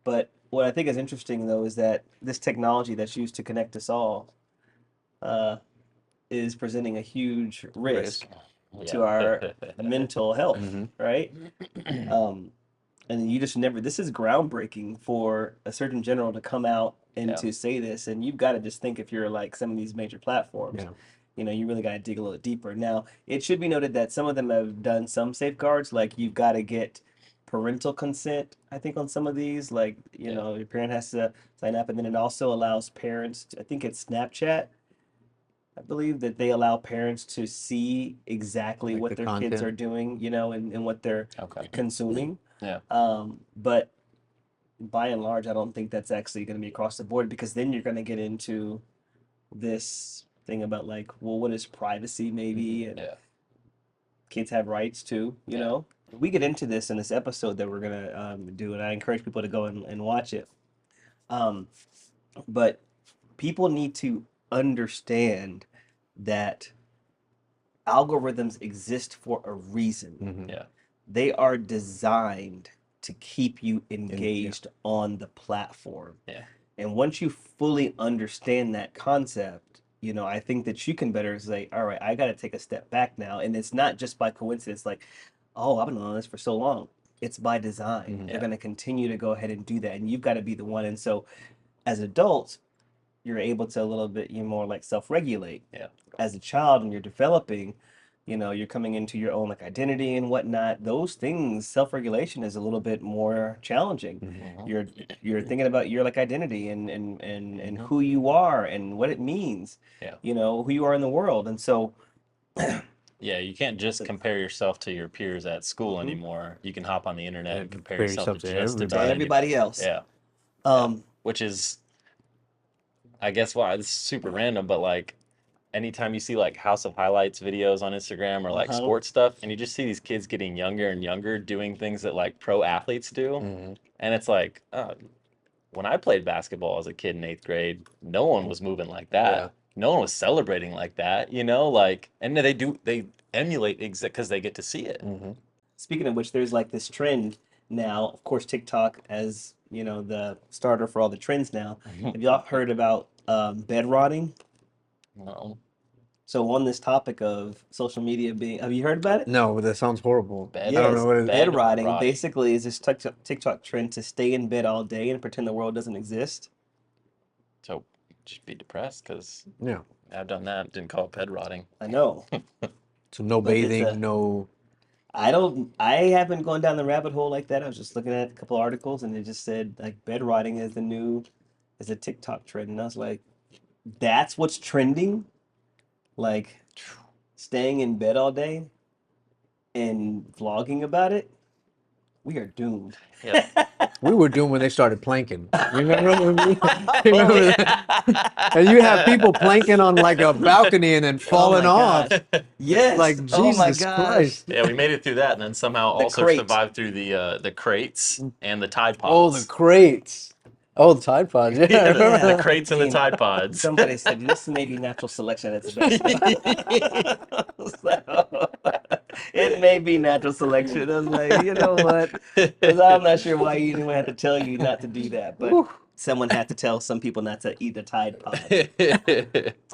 But what I think is interesting though is that this technology that's used to connect us all is presenting a huge risk to our mental health, right? And you just never, this is groundbreaking for a Surgeon General to come out and to say this. And you've got to just think if you're like some of these major platforms, you know, you really got to dig a little deeper. Now, it should be noted that some of them have done some safeguards, like you've got to get parental consent, I think, on some of these. Like, you know, your parent has to sign up. And then it also allows parents, I think it's Snapchat, I believe that they allow parents to see exactly Like what the their kids content. are doing, you know, and what they're consuming. Yeah. But by and large, I don't think that's actually going to be across the board, because then you're going to get into this thing about like, well, what is privacy maybe? And kids have rights too, you know? We get into this in this episode that we're going to do, and I encourage people to go and watch it. But people need to understand that algorithms exist for a reason. They are designed to keep you engaged on the platform. And once you fully understand that concept, you know, I think that you can better say, all right, I got to take a step back now. And it's not just by coincidence, like, oh, I've been on this for so long. It's by design. They're going to continue to go ahead and do that. And you've got to be the one. And so as adults, you're able to a little bit more like self-regulate. As a child, and you're developing, you know, you're coming into your own like identity and whatnot. Those things, self-regulation is a little bit more challenging. You're thinking about your like identity and who you are and what it means. You know, who you are in the world. And so you can't just compare yourself to your peers at school anymore. You can hop on the internet and compare yourself to just about everybody else. Which is, I guess, why this is super random, but like anytime you see like House of Highlights videos on Instagram or like sports stuff, and you just see these kids getting younger and younger doing things that like pro athletes do, and it's like, when I played basketball as a kid in 8th grade, no one was moving like that. No one was celebrating like that, you know, like, and they emulate because they get to see it. Speaking of which, there's like this trend now, of course, TikTok as, you know, the starter for all the trends now. Have y'all heard about bed rotting? No. So on this topic of social media being, have you heard about it? No, that sounds horrible. Yes, I don't know what it is. bed rotting basically is this TikTok trend to stay in bed all day and pretend the world doesn't exist. So just be depressed, because Yeah. I've done that. Didn't call it bed rotting. I know. So no But it's bathing, no. I haven't gone down the rabbit hole like that. I was just looking at a couple articles and it just said like bed rotting is a TikTok trend. And I was like, that's what's trending? Like staying in bed all day and vlogging about it? We are doomed. We were doing when they started planking. Remember that? And you have people planking on like a balcony and then falling off. Yes. Like Oh my Jesus gosh. Christ. Yeah, we made it through that, and then somehow also crate. survived through the crates and the Tide Oh, Pods. the crates. Oh, the Tide Pods. Yeah, I remember the that. crates and the Tide Pods. Somebody said this may be natural selection at its best. So, it may be natural selection. I was like, you know what? 'Cause I'm not sure why anyone had to tell you not to do that, but someone had to tell some people not to eat the Tide Pod.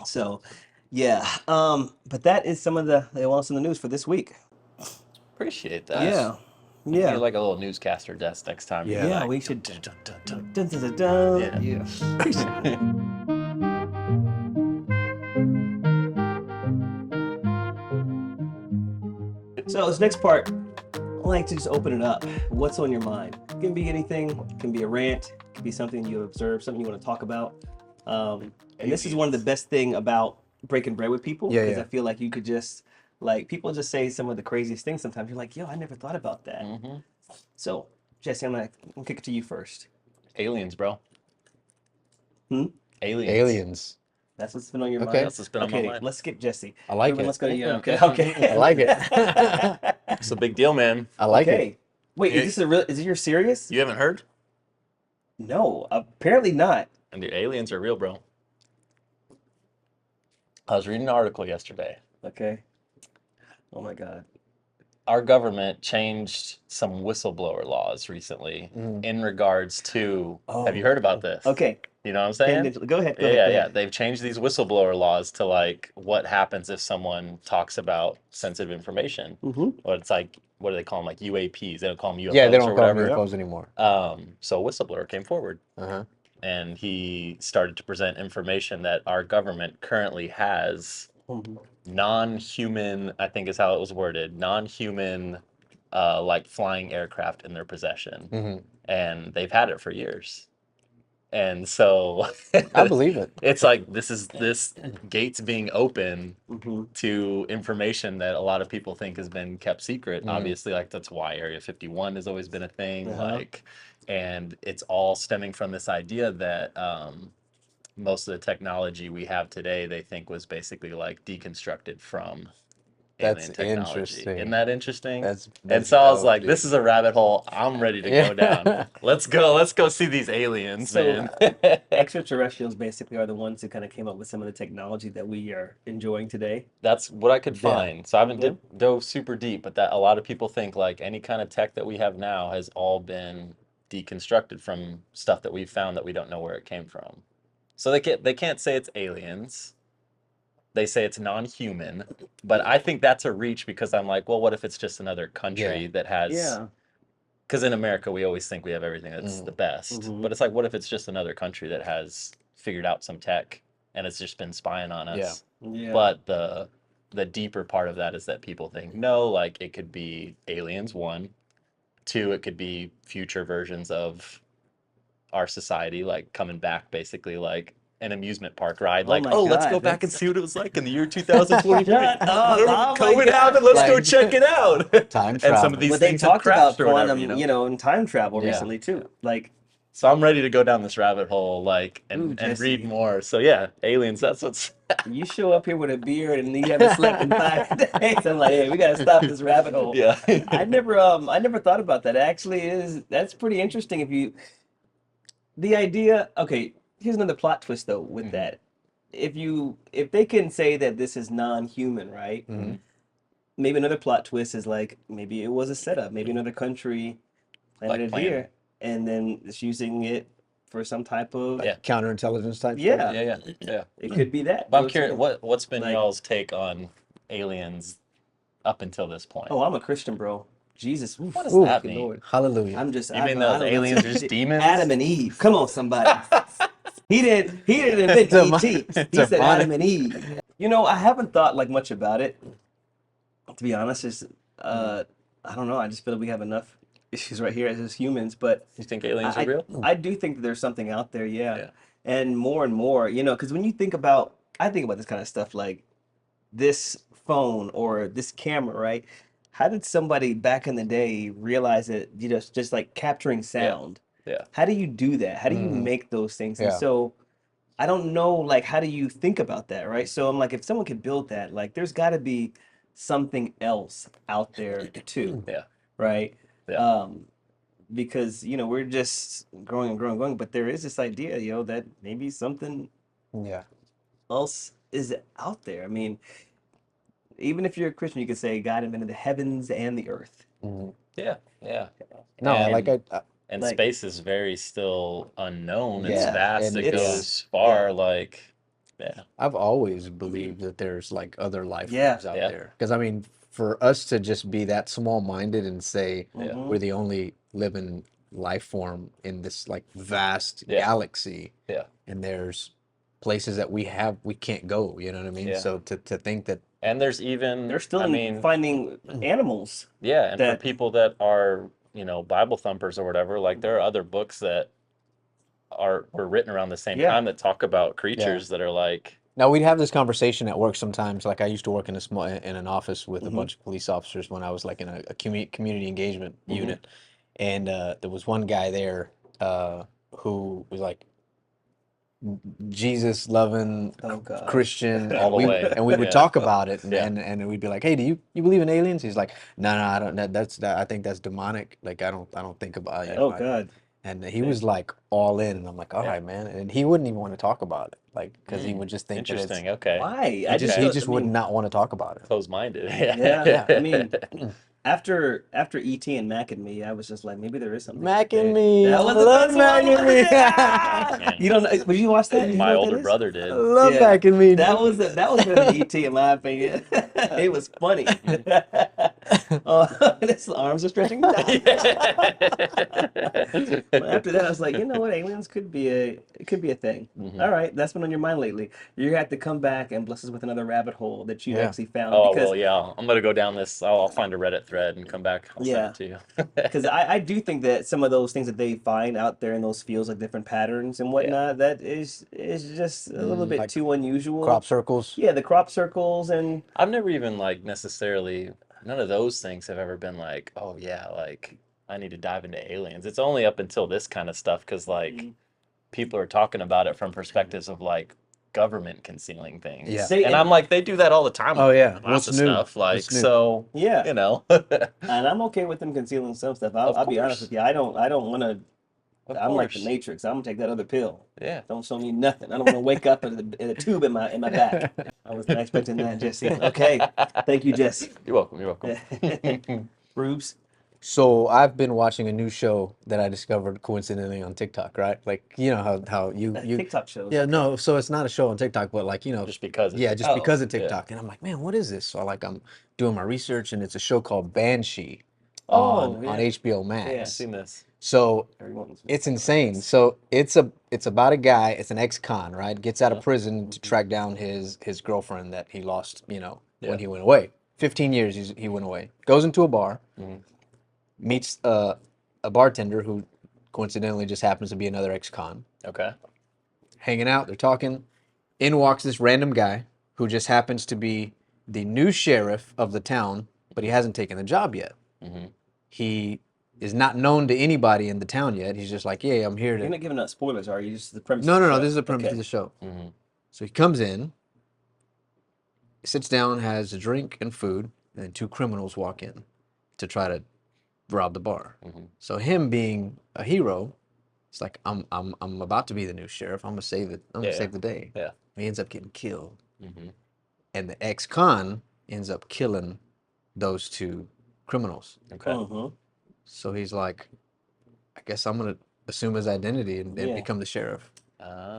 So, yeah. But that is some of the what's in the news for this week. Appreciate that. Yeah. You're Yeah. like a little newscaster desk next time. Yeah. You're Yeah, like, we should. dun, dun, dun, dun. Dun, dun, dun, dun. Yeah. So this next part, I like to just open it up. What's on your mind? It can be anything. It can be a rant. It can be something you observe, something you want to talk about. And this is one of the best thing about breaking bread with people, because I feel like you could just, like, people just say some of the craziest things sometimes. You're like, yo, I never thought about that. So, Jesse, I'm gonna kick it to you first. Aliens, bro. Hmm? Aliens. That's what's been on your Okay. mind. That's what's been on my mind. Let's skip Jesse. I like Ruben, it. Let's go to you. Okay. I like it. It's a big deal, man. I like it. Okay. Wait, is this you're serious? You haven't heard? No, apparently not. And the aliens are real, bro. I was reading an article yesterday. Okay. Oh my God. Our government changed some whistleblower laws recently in regards to. Have you Oh, heard about this? okay. You know what I'm saying? Go ahead. Go Yeah, ahead. yeah, Go yeah. ahead. They've changed these whistleblower laws to like what happens if someone talks about sensitive information. Mm-hmm. Or it's like, what do they call them? Like UAPs. They don't call them Yeah, they UFOs or don't call them whatever. UFOs anymore. So a whistleblower came forward Uh-huh. and he started to present information that our government currently has non-human, I think is how it was worded, non-human like flying aircraft in their possession. And they've had it for years. And so I believe it. it's like this gates being open Mm-hmm. to information that a lot of people think has been kept secret. Obviously, like that's why Area 51 has always been a thing. Like, and it's all stemming from this idea that most of the technology we have today, they think was basically like deconstructed from That's alien technology. interesting. Isn't that interesting? That's And so I was dope, like, dude. this is a rabbit hole I'm ready to go down. Let's go see these aliens, So man. extraterrestrials basically are the ones who kind of came up with some of the technology that we are enjoying today. That's what I could Yeah. find. So I haven't Yeah. dove super deep, but that a lot of people think like any kind of tech that we have now has all been deconstructed from stuff that we've found that we don't know where it came from. So they can't say it's aliens. They say it's non-human, but I think that's a reach because I'm like, well, what if it's just another country that has? Yeah. Because in America, we always think we have everything that's the best, but it's like, what if it's just another country that has figured out some tech and it's just been spying on us? Yeah. But the deeper part of that is that people think no, like it could be aliens. One, two, it could be future versions of our society, like coming back, basically like an amusement park ride. Oh Like, my oh, let's God, go back and that's- see what it was like in the year 2023. Shut up. Remember Oh my COVID God. happened? Let's go Like- check it out. Time And some travel. of these But they things have talked about crashed or whatever, quantum, and time travel Yeah. recently too. Like, So I'm ready to go down this rabbit hole, like, Ooh, and Jesse. read more. So yeah, aliens. That's what's. you show up here with a beard and you haven't slept in 5 days. I'm like, hey, we gotta stop this rabbit hole. Yeah. I never thought about that. Actually, that's pretty interesting. The idea. Okay, here's another plot twist though with that. If they can say that this is non-human, right? Maybe another plot twist is like maybe it was a setup. Maybe another country planted it planned. here and then it's using it for some type of Yeah. Counterintelligence type Yeah. Yeah. It could be that. But I'm Goes curious, in. what's been Like- y'all's take on aliens up until this point? Oh, I'm a Christian, bro. Jesus. What does Ooh. that fucking mean? Lord. Hallelujah. I'm just. You mean I those don't know. aliens are just demons? Adam and Eve. Come on, somebody. He didn't invent Demon- E.T. He said demonic. Adam and Eve. You know, I haven't thought like much about it. To be honest, it's I don't know. I just feel like we have enough issues right here as humans. But You think aliens I, are real? I do think that there's something out there, Yeah. and more, because when you think about, I think about this kind of stuff like this phone or this camera, right? How did somebody back in the day realize that, just like capturing sound? Yeah. How do you do that? How do you make those things? And Yeah. so I don't know, like, how do you think about that, right? So I'm like, if someone could build that, like, there's got to be something else out there too, Yeah. right? Yeah. Because we're just growing and growing and growing, but there is this idea, that maybe something Yeah. else is out there. I mean, even if you're a Christian, you could say God invented the heavens and the earth. Yeah. No, And- like And Like- space is very still unknown. It's Yeah, vast. and It it's- goes far. yeah. Like, yeah. I've always believed that there's like other life Yeah. forms out Yeah. there. Because I mean, for us to just be that small-minded and say Yeah. Mhm. we're the only living life form in this like vast Yeah. galaxy, Yeah. and there's places that we can't go. You know what I mean? Yeah. So to think that And there's even, They're still I mean, finding animals. yeah. And for that- people that are, Bible thumpers or whatever, like there are other books that were written around the same Yeah. time that talk about creatures that are like, now we'd have this conversation at work sometimes. Like I used to work in an office with a Mhm. bunch of police officers when I was like in a community engagement Mhm. unit, and there was one guy there who was like Jesus loving Oh God. Christian, All the and way. and we would Yeah. talk about it, and, Yeah. and we'd be like, "Hey, do you believe in aliens?" He's like, "No, I don't. I think that's demonic. Like I don't think about it." Oh God. And he was like all in, and I'm like, all right, man. And he wouldn't even want to talk about it, like, because he would just think that it's Interesting. Okay. Why? he I just just he don't, just I would mean, not want to talk about it. Close-minded. yeah. Yeah. I mean, after E.T. and Mac and Me, I was just like, maybe there is something Mac there. and Me. That I was love the Mac best and one. Me. Ah! Man. You don't know? Did you watch that? Do you My know what older that is? brother I did. love Yeah, Mac and Me. that was better than E.T. in my opinion. It was funny. His arms are stretching. But after that, I was like, you know what? Aliens could be a thing. All right, that's been on your mind lately. You have to come back and bless us with another rabbit hole that you Yeah. actually found Oh because well, yeah. I'm gonna go down this. I'll find a Reddit thread and come back. I'll yeah. send it to Because you. I do think that some of those things that they find out there in those fields, like different patterns and Yeah. whatnot, that is just a little bit Like too unusual. crop circles. Yeah, the crop circles and I've never even like necessarily none of those things have ever been like, oh yeah, like I need to dive into aliens. It's only up until this kind of stuff because like people are talking about it from perspectives of like government concealing things. Yeah. they And I'm like, they do that all the time Oh with yeah. lots What's of new? stuff. Like What's new? so, yeah, you know. and I'm okay with them concealing some stuff. Of I'll be honest course. with you. I don't want to. Of I'm like the course. Matrix. I'm gonna take that other pill. Yeah. Don't show me nothing. I don't want to wake up in a tube in my back. I was not expecting that, Jesse. Okay, thank you, Jesse. You're welcome. You're welcome. Rubes. So I've been watching a new show that I discovered coincidentally on TikTok, right? Like you know how you TikTok shows. yeah, Okay. no, so it's not a show on TikTok, but like, you know, Just because it's yeah, just Oh, because of yeah. TikTok. And I'm like, man, what is this? So like I'm doing my research and it's a show called Banshee Oh, on yeah. HBO I've Max. seen this. So Everyone's it's insane. So it's about a guy, it's an ex-con, right? Gets out of prison to track down his girlfriend that he lost, you know, when he went away. 15 years he went away. Goes into a bar, meets a bartender who coincidentally just happens to be another ex-con. Okay. Hanging out, they're talking. In walks this random guy who just happens to be the new sheriff of the town, but he hasn't taken the job yet. He is not known to anybody in the town yet. He's just like, yeah, I'm here You're to. not giving out spoilers, are you? Just the premise. No, of no, the no. show. This is the premise Okay. of the show. So he comes in, sits down, has a drink and food, and then two criminals walk in to try to rob the bar. So him being a hero, it's like I'm about to be the new sheriff. I'm gonna save it. I'm gonna save the day. Yeah. He ends up getting killed, and the ex-con ends up killing those two criminals. Okay. So he's like, I guess I'm gonna assume his identity and Yeah. become the sheriff.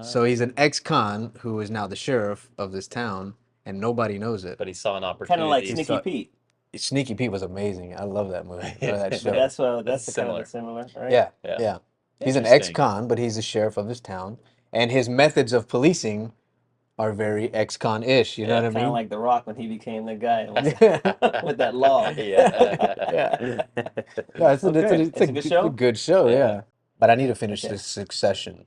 So he's an ex-con who is now the sheriff of this town, and nobody knows it. But he saw an Kind of opportunity. like He Sneaky saw- Pete. Sneaky Pete was amazing. I love that movie. Or that show. That's That's the kind of similar, right? Yeah, Yeah. yeah. He's an Interesting. ex-con, but he's the sheriff of his town, and his methods of policing are very ex-con-ish. You know what I Kind of mean? like The Rock when he became the guy with that log. Yeah. Yeah, it's Okay. It's a good show? a good show, Yeah. yeah. But I need to finish Okay. this Succession.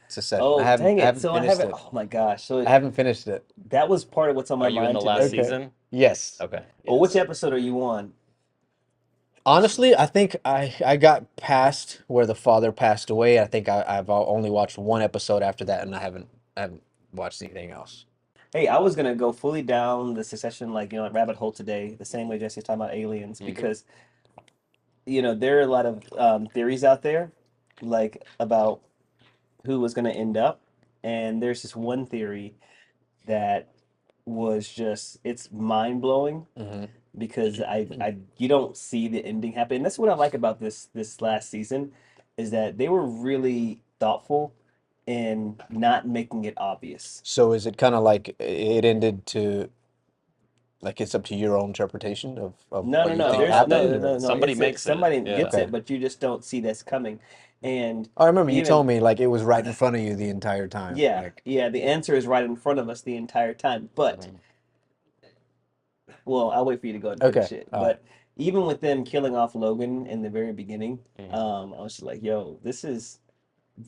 Succession. Oh, I haven't, dang I it. haven't So I finished haven't. it. Oh my gosh. So I haven't finished it. that was part of what's on my Are you in mind the today. last Okay. season? Yes. Okay. Well, which Yes. episode are you on? Honestly, I think I got past where the father passed away. I think I've only watched one episode after that, and I haven't watched anything else. Hey, I was gonna go fully down the Succession, like rabbit hole today, the same way Jesse's talking about aliens, because there are a lot of theories out there, like about who was gonna end up, and there's this one theory that was just it's mind blowing because you don't see the ending happen. And that's what I like about this last season is that they were really thoughtful in not making it obvious. So is it kind of like it ended to, like it's up to your own interpretation of No, what no, you no. think There's happened? no, no, or- no. Somebody It's makes it. somebody Yeah. gets Okay. it, but you just don't see that's coming. And I remember you even- told me like it was right in front of you the entire time. yeah, Like, yeah, the answer is right in front of us the entire time. But well, I'll wait for you to go and finish Okay, it. all But even with them killing off Logan in the very beginning, Mhm. I was just like, yo, this is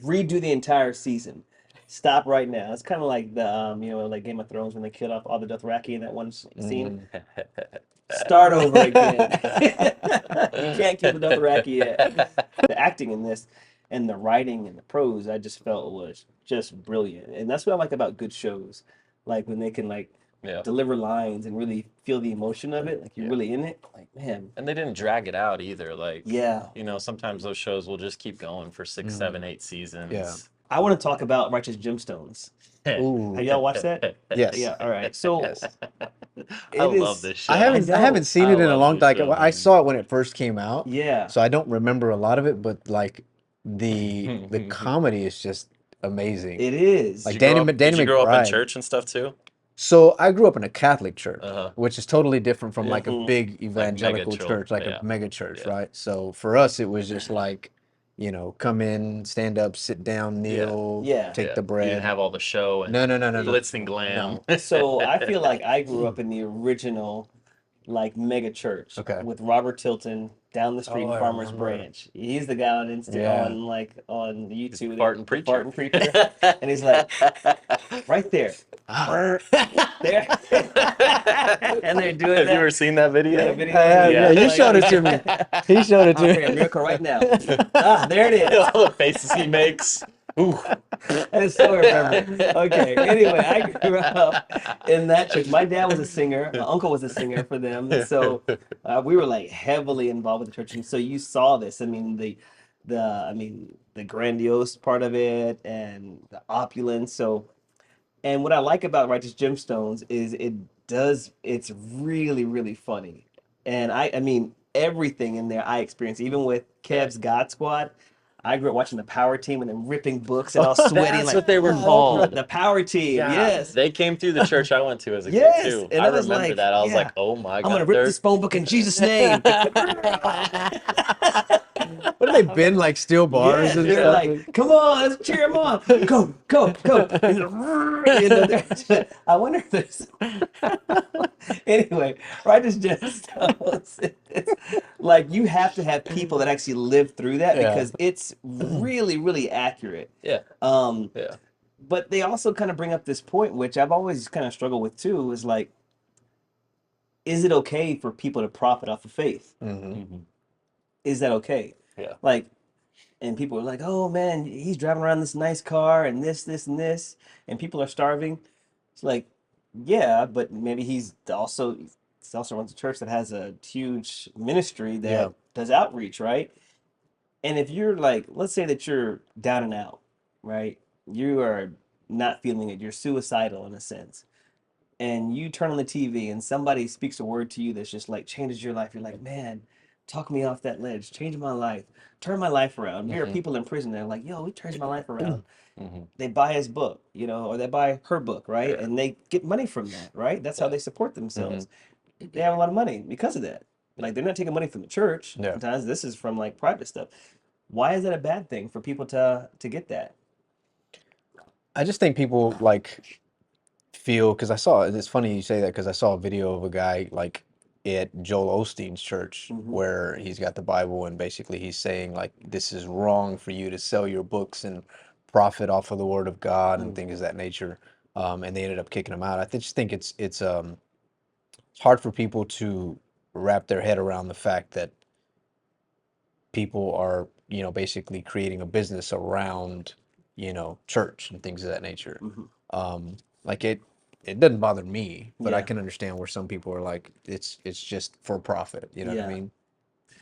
redo the entire season. Stop right now. It's kind of like the like Game of Thrones when they killed off all the Dothraki in that one scene. Start over again. You can't kill the Dothraki yet. The acting in this and the writing and the prose, I just felt was just brilliant. And that's what I like about good shows. Like when they can like deliver lines and really feel the emotion of it, like you're really in it. Like, man. And they didn't drag it out either. Like, Yeah. you know, sometimes those shows will just keep going for 6, 7, 8 seasons. Yeah. I want to talk about Righteous Gemstones. Ooh. Have y'all watched that? Yes. Yeah. All right. So I love this show. I haven't seen it in a love long this time. show, I man. saw it when it first came out. Yeah. So I don't remember a lot of it, but like the comedy is just amazing. It is. Like Did Danny you grow up in McBride. church and stuff too? So I grew up in a Catholic church, Uh-huh. which is totally different from like a big evangelical church, like a mega church, right? So for us, it was just like, you know, come in, stand up, sit down, kneel, take the bread. You didn't have all the show and No. glitz and glam. So I feel like I grew up in the original, like, mega church with Robert Tilton down the street in Farmers Branch. He's the guy on on YouTube, Farting preacher. Farting preacher, and he's like, right there, there, and they're doing Have that. you ever seen that video? Yeah, video. Yeah, you showed it to me. He showed it to I'll pray a me. miracle right now. There it is. All the faces he makes. Ooh. That is so remembered. Okay. Anyway, I grew up in that church. My dad was a singer. My uncle was a singer for them. And so we were like heavily involved with the church. And so you saw this. I mean, the grandiose part of it and the opulence. So, and what I like about Righteous Gemstones is it's really, really funny. And I mean, everything in there I experienced, even with Kev's God Squad. I grew up watching the Power Team and then ripping books and all sweaty. That's like, what they were called. The Power Team, Yeah, yes. They came through the church I went to as a kid Yes, too. and I I was remember like, that. I was yeah, like, oh my God. I'm going to rip this phone book in Jesus' name. What have they been like, steel bars and they're stuff? like, come on, let's cheer him on. Go. You know, I wonder if there's... Anyway, Righteous Gemstones. It's like, you have to have people that actually live through that because it's really, really accurate. Yeah. But they also kind of bring up this point, which I've always kind of struggled with too, is like, is it okay for people to profit off of faith? Is that okay? Yeah. Like, and people are like, oh man, he's driving around this nice car and this, and this, and people are starving. It's like, yeah, but maybe he also runs a church that has a huge ministry that does outreach, right? And if you're like, let's say that you're down and out, right? You are not feeling it. You're suicidal in a sense. And you turn on the TV and somebody speaks a word to you that's just like changes your life. You're like, man, talk me off that ledge, change my life, turn my life around. There are people in prison that are like, yo, he turned my life around. They buy his book, you know, or they buy her book, right? And they get money from that, right? That's how they support themselves. They have a lot of money because of that. Like, they're not taking money from the church. Sometimes this is from like private stuff. Why is that a bad thing for people to get that? I just think people like feel, because it's funny you say that, because I saw a video of a guy like at Joel Osteen's church where he's got the Bible and basically he's saying like, this is wrong for you to sell your books and profit off of the word of God and things of that nature. And they ended up kicking him out. I just think it's hard for people to wrap their head around the fact that people are, you know, basically creating a business around, you know, church and things of that nature. Like it doesn't bother me, but I can understand where some people are like, it's just for profit. You know what I mean?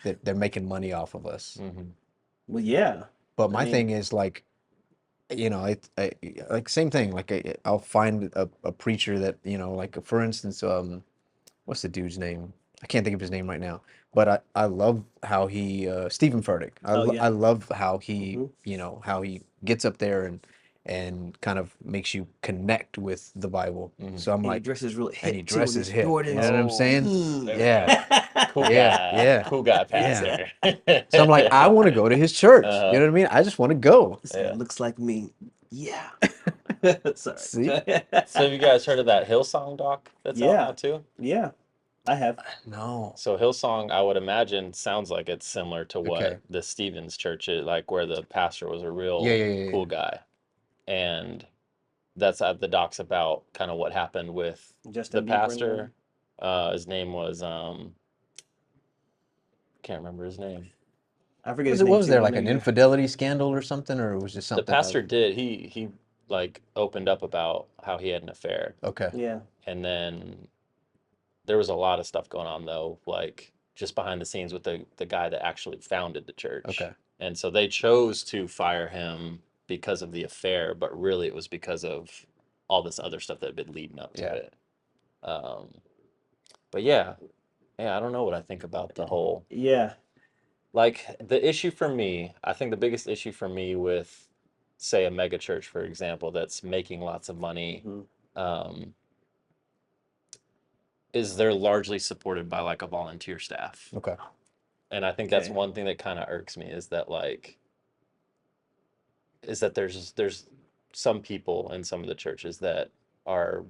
That they're making money off of us. Well, yeah. But my thing is like, you know, I like same thing. Like I'll find a preacher that, you know, like for instance, what's the dude's name? I can't think of his name right now. But I love how he Stephen Furtick. I love how he you know, how he gets up there and kind of makes you connect with the Bible. So I'm like, he dresses really hip. And he dresses hip. Jordans. You know what I'm saying? Yeah. Cool guy. Yeah. Cool guy pastor. So I'm like, I want to go to his church. You know what I mean? I just want to go. It looks like me. Yeah. Sorry. See? So have you guys heard of that Hillsong doc that's out now too? Yeah. I have. No. So Hillsong, I would imagine, sounds like it's similar to what the Stevens Church is, like where the pastor was a real cool guy. And that's the doc's about kind of what happened with Justin the pastor. His name was can't remember his name. I forget his name. Was there like an infidelity scandal or something, or it was just something? The pastor did. He like opened up about how he had an affair, Okay. Yeah. and then there was a lot of stuff going on though, like just behind the scenes with the guy that actually founded the church. Okay. And so they chose to fire him because of the affair, but really it was because of all this other stuff that had been leading up to Yeah. it. But yeah, I don't know what I think about the whole, Yeah. like the issue for me, I think the biggest issue for me with, say, a mega church, for example, that's making lots of money, Mhm. is they're largely supported by like a volunteer staff. Okay. And I think that's Okay. one thing that kind of irks me is that there's some people in some of the churches that are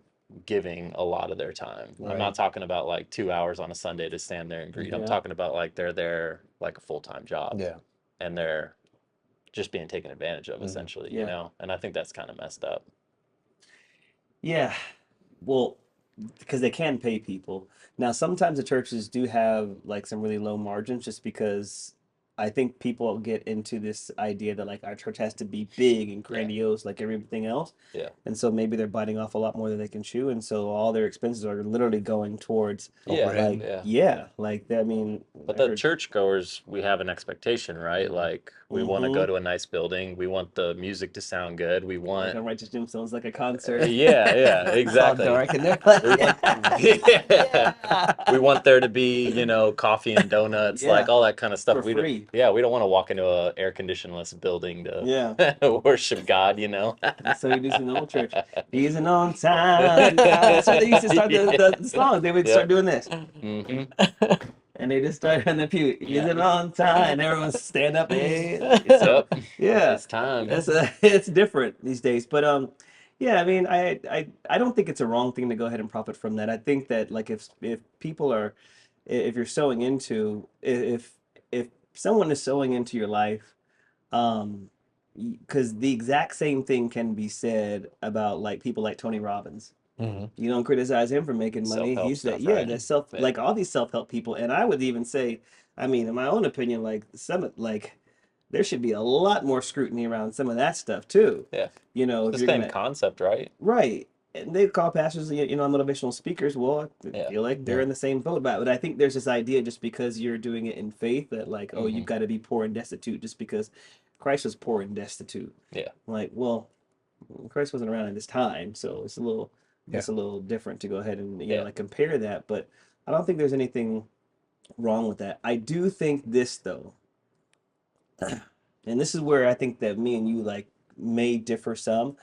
giving a lot of their time. I'm Right. not talking about like 2 hours on a Sunday to stand there and greet. I'm Yeah. talking about like they're there like a full-time job, Yeah. and they're just being taken advantage of essentially, you Yeah. know? And I think that's kind of messed up. Yeah. Well, because they can pay people. Now, sometimes the churches do have like some really low margins just because I think people get into this idea that like our church has to be big and Yeah. grandiose like everything else. Yeah. And so maybe they're biting off a lot more than they can chew. And so all their expenses are literally going towards Yeah. Overhead. like, Yeah. like I mean, But I the heard, churchgoers, we have an expectation, right? Like we want to go Mhm. to a nice building. We want the music to sound good. We like want a Righteous Gemstones, like a concert. yeah, It's all exactly. dark and they're like, We want we want there to be, you know, coffee and donuts, like Yeah. all that kind of stuff. For free. We don't want to walk into a air conditionless building Yeah. to worship God, you know. So he does in the old church. He's an on time God. That's why they used to start the song. They would start doing this. hmm And they just started on the pew. He's an on time. And everyone stand up. Hey. So Yep. yeah. It's time. It's different these days. But yeah, I mean I don't think it's a wrong thing to go ahead and profit from that. I think that like if people are if you're sowing into if someone is sowing into your life, um because the exact same thing can be said about like people like Tony Robbins. Mm-hmm. You don't criticize him for making money. Self-help He's that, stuff, yeah, right? that's self, Yeah. like all these self-help people. And I would even say, I mean, in my own opinion, like like there should be a lot more scrutiny around some of that stuff too. Yeah. You know, if The you're same gonna, concept, right? right. And they call pastors, motivational speakers. Well, I Yeah. feel like they're Yeah. in the same boat about it. But I think there's this idea just because you're doing it in faith that like, oh, you've Mhm. got to be poor and destitute just because Christ was poor and destitute. Yeah. Like, well, Christ wasn't around at this time, so it's a little Yeah. it's a little different to go ahead and Yeah. like compare that. But I don't think there's anything wrong with that. I do think this though, and this is where I think that me and you like may differ some.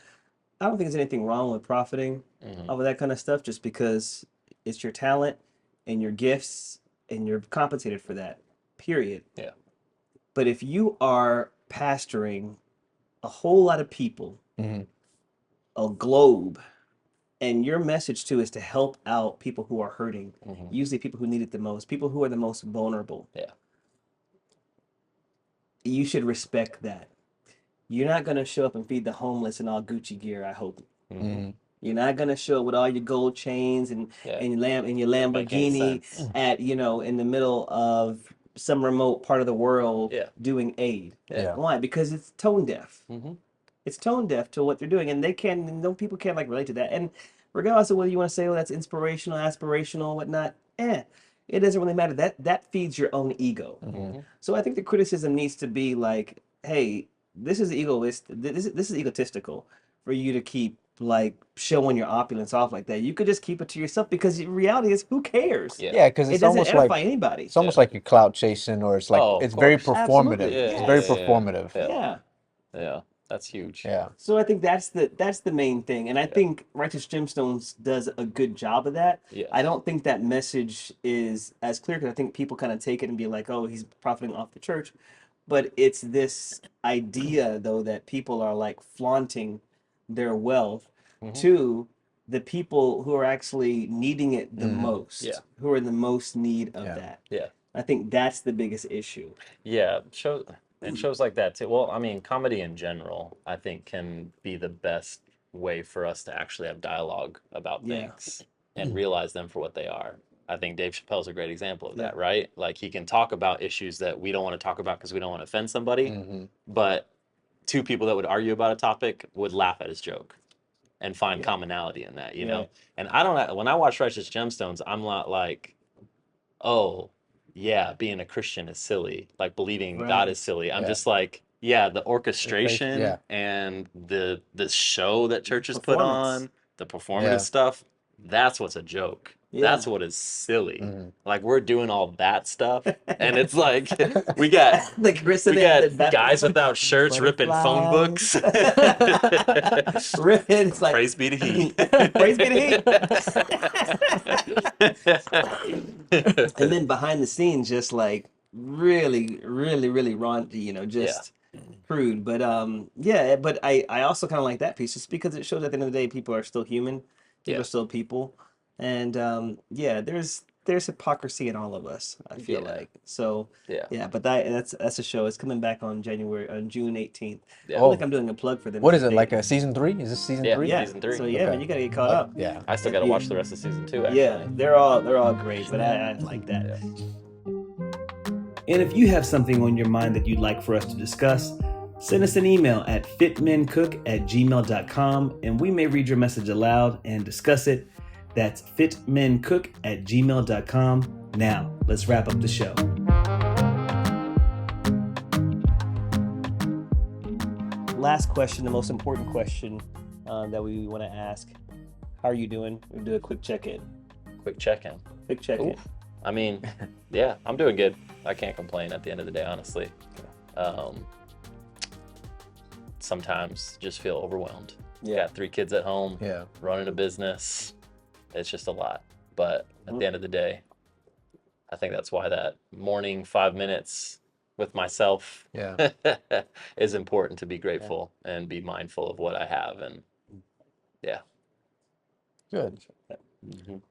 I don't think there's anything wrong with profiting Mhm. off of that kind of stuff just because it's your talent and your gifts and you're compensated for that. Period. Yeah. But if you are pastoring a whole lot of people, Mm-hmm. a globe, and your message too is to help out people who are hurting, Mhm. usually people who need it the most, people who are the most vulnerable. Yeah. You should respect that. You're not going to show up and feed the homeless in all Gucci gear, I hope. Mhm. Mm-hmm. You're not going to show up with all your gold chains and Yeah. and your Doesn't make any Lamborghini sense. at, in the middle of some remote part of the world Yeah. doing aid. Yeah. Why? Because it's tone deaf. Mhm. It's tone deaf to what they're doing, and no people can't like relate to that. And regardless of whether you want to say, oh, that's inspirational, aspirational, whatnot, it doesn't really matter. That feeds your own ego. Mhm. So I think the criticism needs to be like, hey, this is this is egotistical for you to keep like showing your opulence off like that. You could just keep it to yourself because the reality is, who cares? Yeah. Yeah, because It it's doesn't almost edify like anybody. it's almost like you're clout chasing, or it's like Oh, of it's very course. performative. Absolutely. It's Yes. very Yeah, yeah, performative. yeah. Yeah. Yeah. That's huge. Yeah. So I think that's the main thing, and I think Righteous Gemstones does a good job of that. Yes. I don't think that message is as clear because I think people kind of take it and be like, "Oh, he's profiting off the church," but it's this idea though that people are like flaunting their wealth Mhm. to the people who are actually needing it the Mhm. most, Yeah. who are in the most need of Yeah. that. Yeah. I think that's the biggest issue. Yeah, shows like that too. Well, I mean, comedy in general, I think, can be the best way for us to actually have dialogue about Yeah. things and realize them for what they are. I think Dave Chappelle's a great example of that, Yeah. right? Like he can talk about issues that we don't want to talk about because we don't want to offend somebody, Mm-hmm. but two people that would argue about a topic would laugh at his joke and find commonality in that, you know? And I don't, when I watch Righteous Gemstones, I'm not like, oh, yeah, being a Christian is silly. Like believing God is silly. I'm just like, yeah, the orchestration and the show that churches put on, the performative stuff, that's what's a joke. That's what is silly. Like we're doing all that stuff, and it's like we got guys without shirts ripping phone books. It's like, praise be to He. Praise be to He. And then behind the scenes, just like really raunchy, you know, just crude. But but I also kind of like that piece just because it shows at the end of the day people are still human, people are still people. And there's hypocrisy in all of us, I feel like. So but that's a show. It's coming back on June 18th. I feel like I'm doing a plug for them. What is it, like a season 3? Is this season 3? Yeah, season 3. So man, you gotta get caught up. Yeah, I still gotta watch the rest of season 2. Actually. Yeah, they're all great, but I like that. And if you have something on your mind that you'd like for us to discuss, send us an email at fitmencook@gmail.com and we may read your message aloud and discuss it. That's fitmencook@gmail.com. Now, let's wrap up the show. Last question, the most important question that we want to ask. How are you doing? We'll do a quick check-in. Quick check-in. I mean, yeah, I'm doing good. I can't complain at the end of the day, honestly. Sometimes just feel overwhelmed. Got 3 kids at home, running a business. It's just a lot. But at the end of the day, I think that's why that morning 5 minutes with myself is important, to be grateful and be mindful of what I have. And good.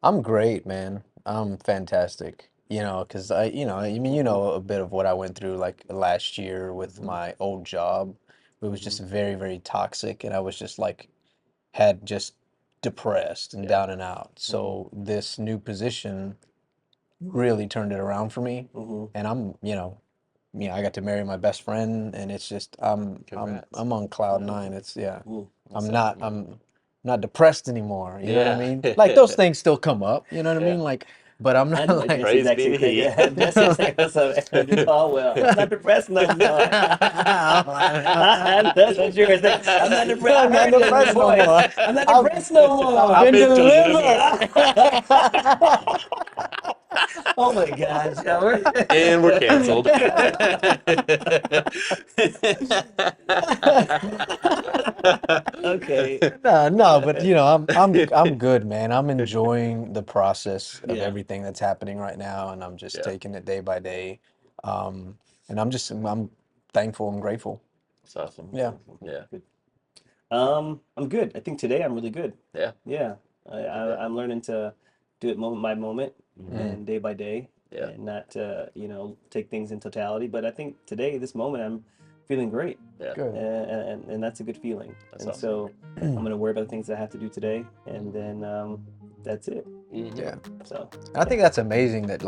I'm great, man. I'm fantastic. You know, because I mean, you know, a bit of what I went through like last year with my old job. It was just very, very toxic, and I was just like, had just depressed and down and out. So this new position really turned it around for me, and I'm, I got to marry my best friend, and it's just I'm on cloud 9. It's I'm not depressed anymore. You know what I mean? Like those things still come up. You know what I mean? Like. But I'm not like praise be to He. I'm not depressed no more. That's what you were saying. I'm not depressed no more. I'm not depressed no more. I've been delivered. Oh my gosh. And we're canceled. Okay. No, but I'm good, man. I'm enjoying the process of everything that's happening right now, and I'm just taking it day by day. And I'm thankful and grateful. That's awesome. Yeah. Good. I'm good. I think today I'm really good. Yeah. I'm learning to do it moment by moment and day by day, and not take things in totality. But I think today, this moment, I'm feeling great. Good. And that's a good feeling. That's and awesome. So I'm gonna worry about the things I have to do today, and then that's it. Yeah. So I think that's amazing that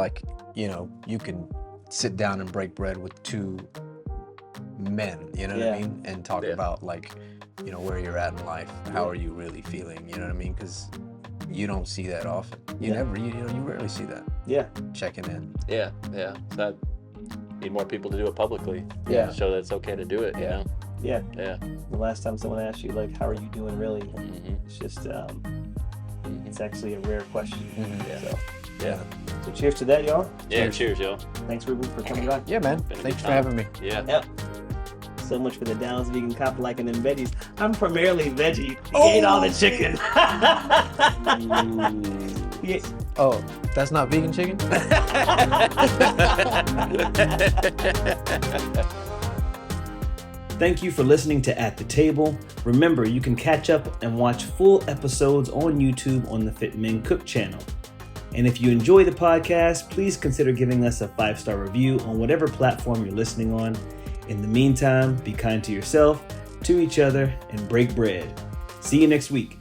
you can sit down and break bread with 2 men, you know what I mean, and talk about where you're at in life, how are you really feeling, you know what I mean? Because you don't see that often. You rarely see that. Yeah. Checking in. Yeah. That need more people to do it publicly. Yeah. Show that it's okay to do it. You know. Yeah. Yeah. The last time someone asked you how are you doing, really, it's just it's actually a rare question. Yeah. So cheers to that, y'all. Yeah. Cheers, y'all. Thanks, Ruben, for coming by. Yeah, man. Been a Thanks good for time. having me. Yeah. Yep. So much for the Downs vegan cop liking them veggies. I'm primarily veggie. He ate all the chicken. Yeah. Oh, that's not vegan chicken? Thank you for listening to At the Table. Remember, you can catch up and watch full episodes on YouTube on the FitMenCook channel. And if you enjoy the podcast, please consider giving us a 5-star review on whatever platform you're listening on. In the meantime, be kind to yourself, to each other, and break bread. See you next week.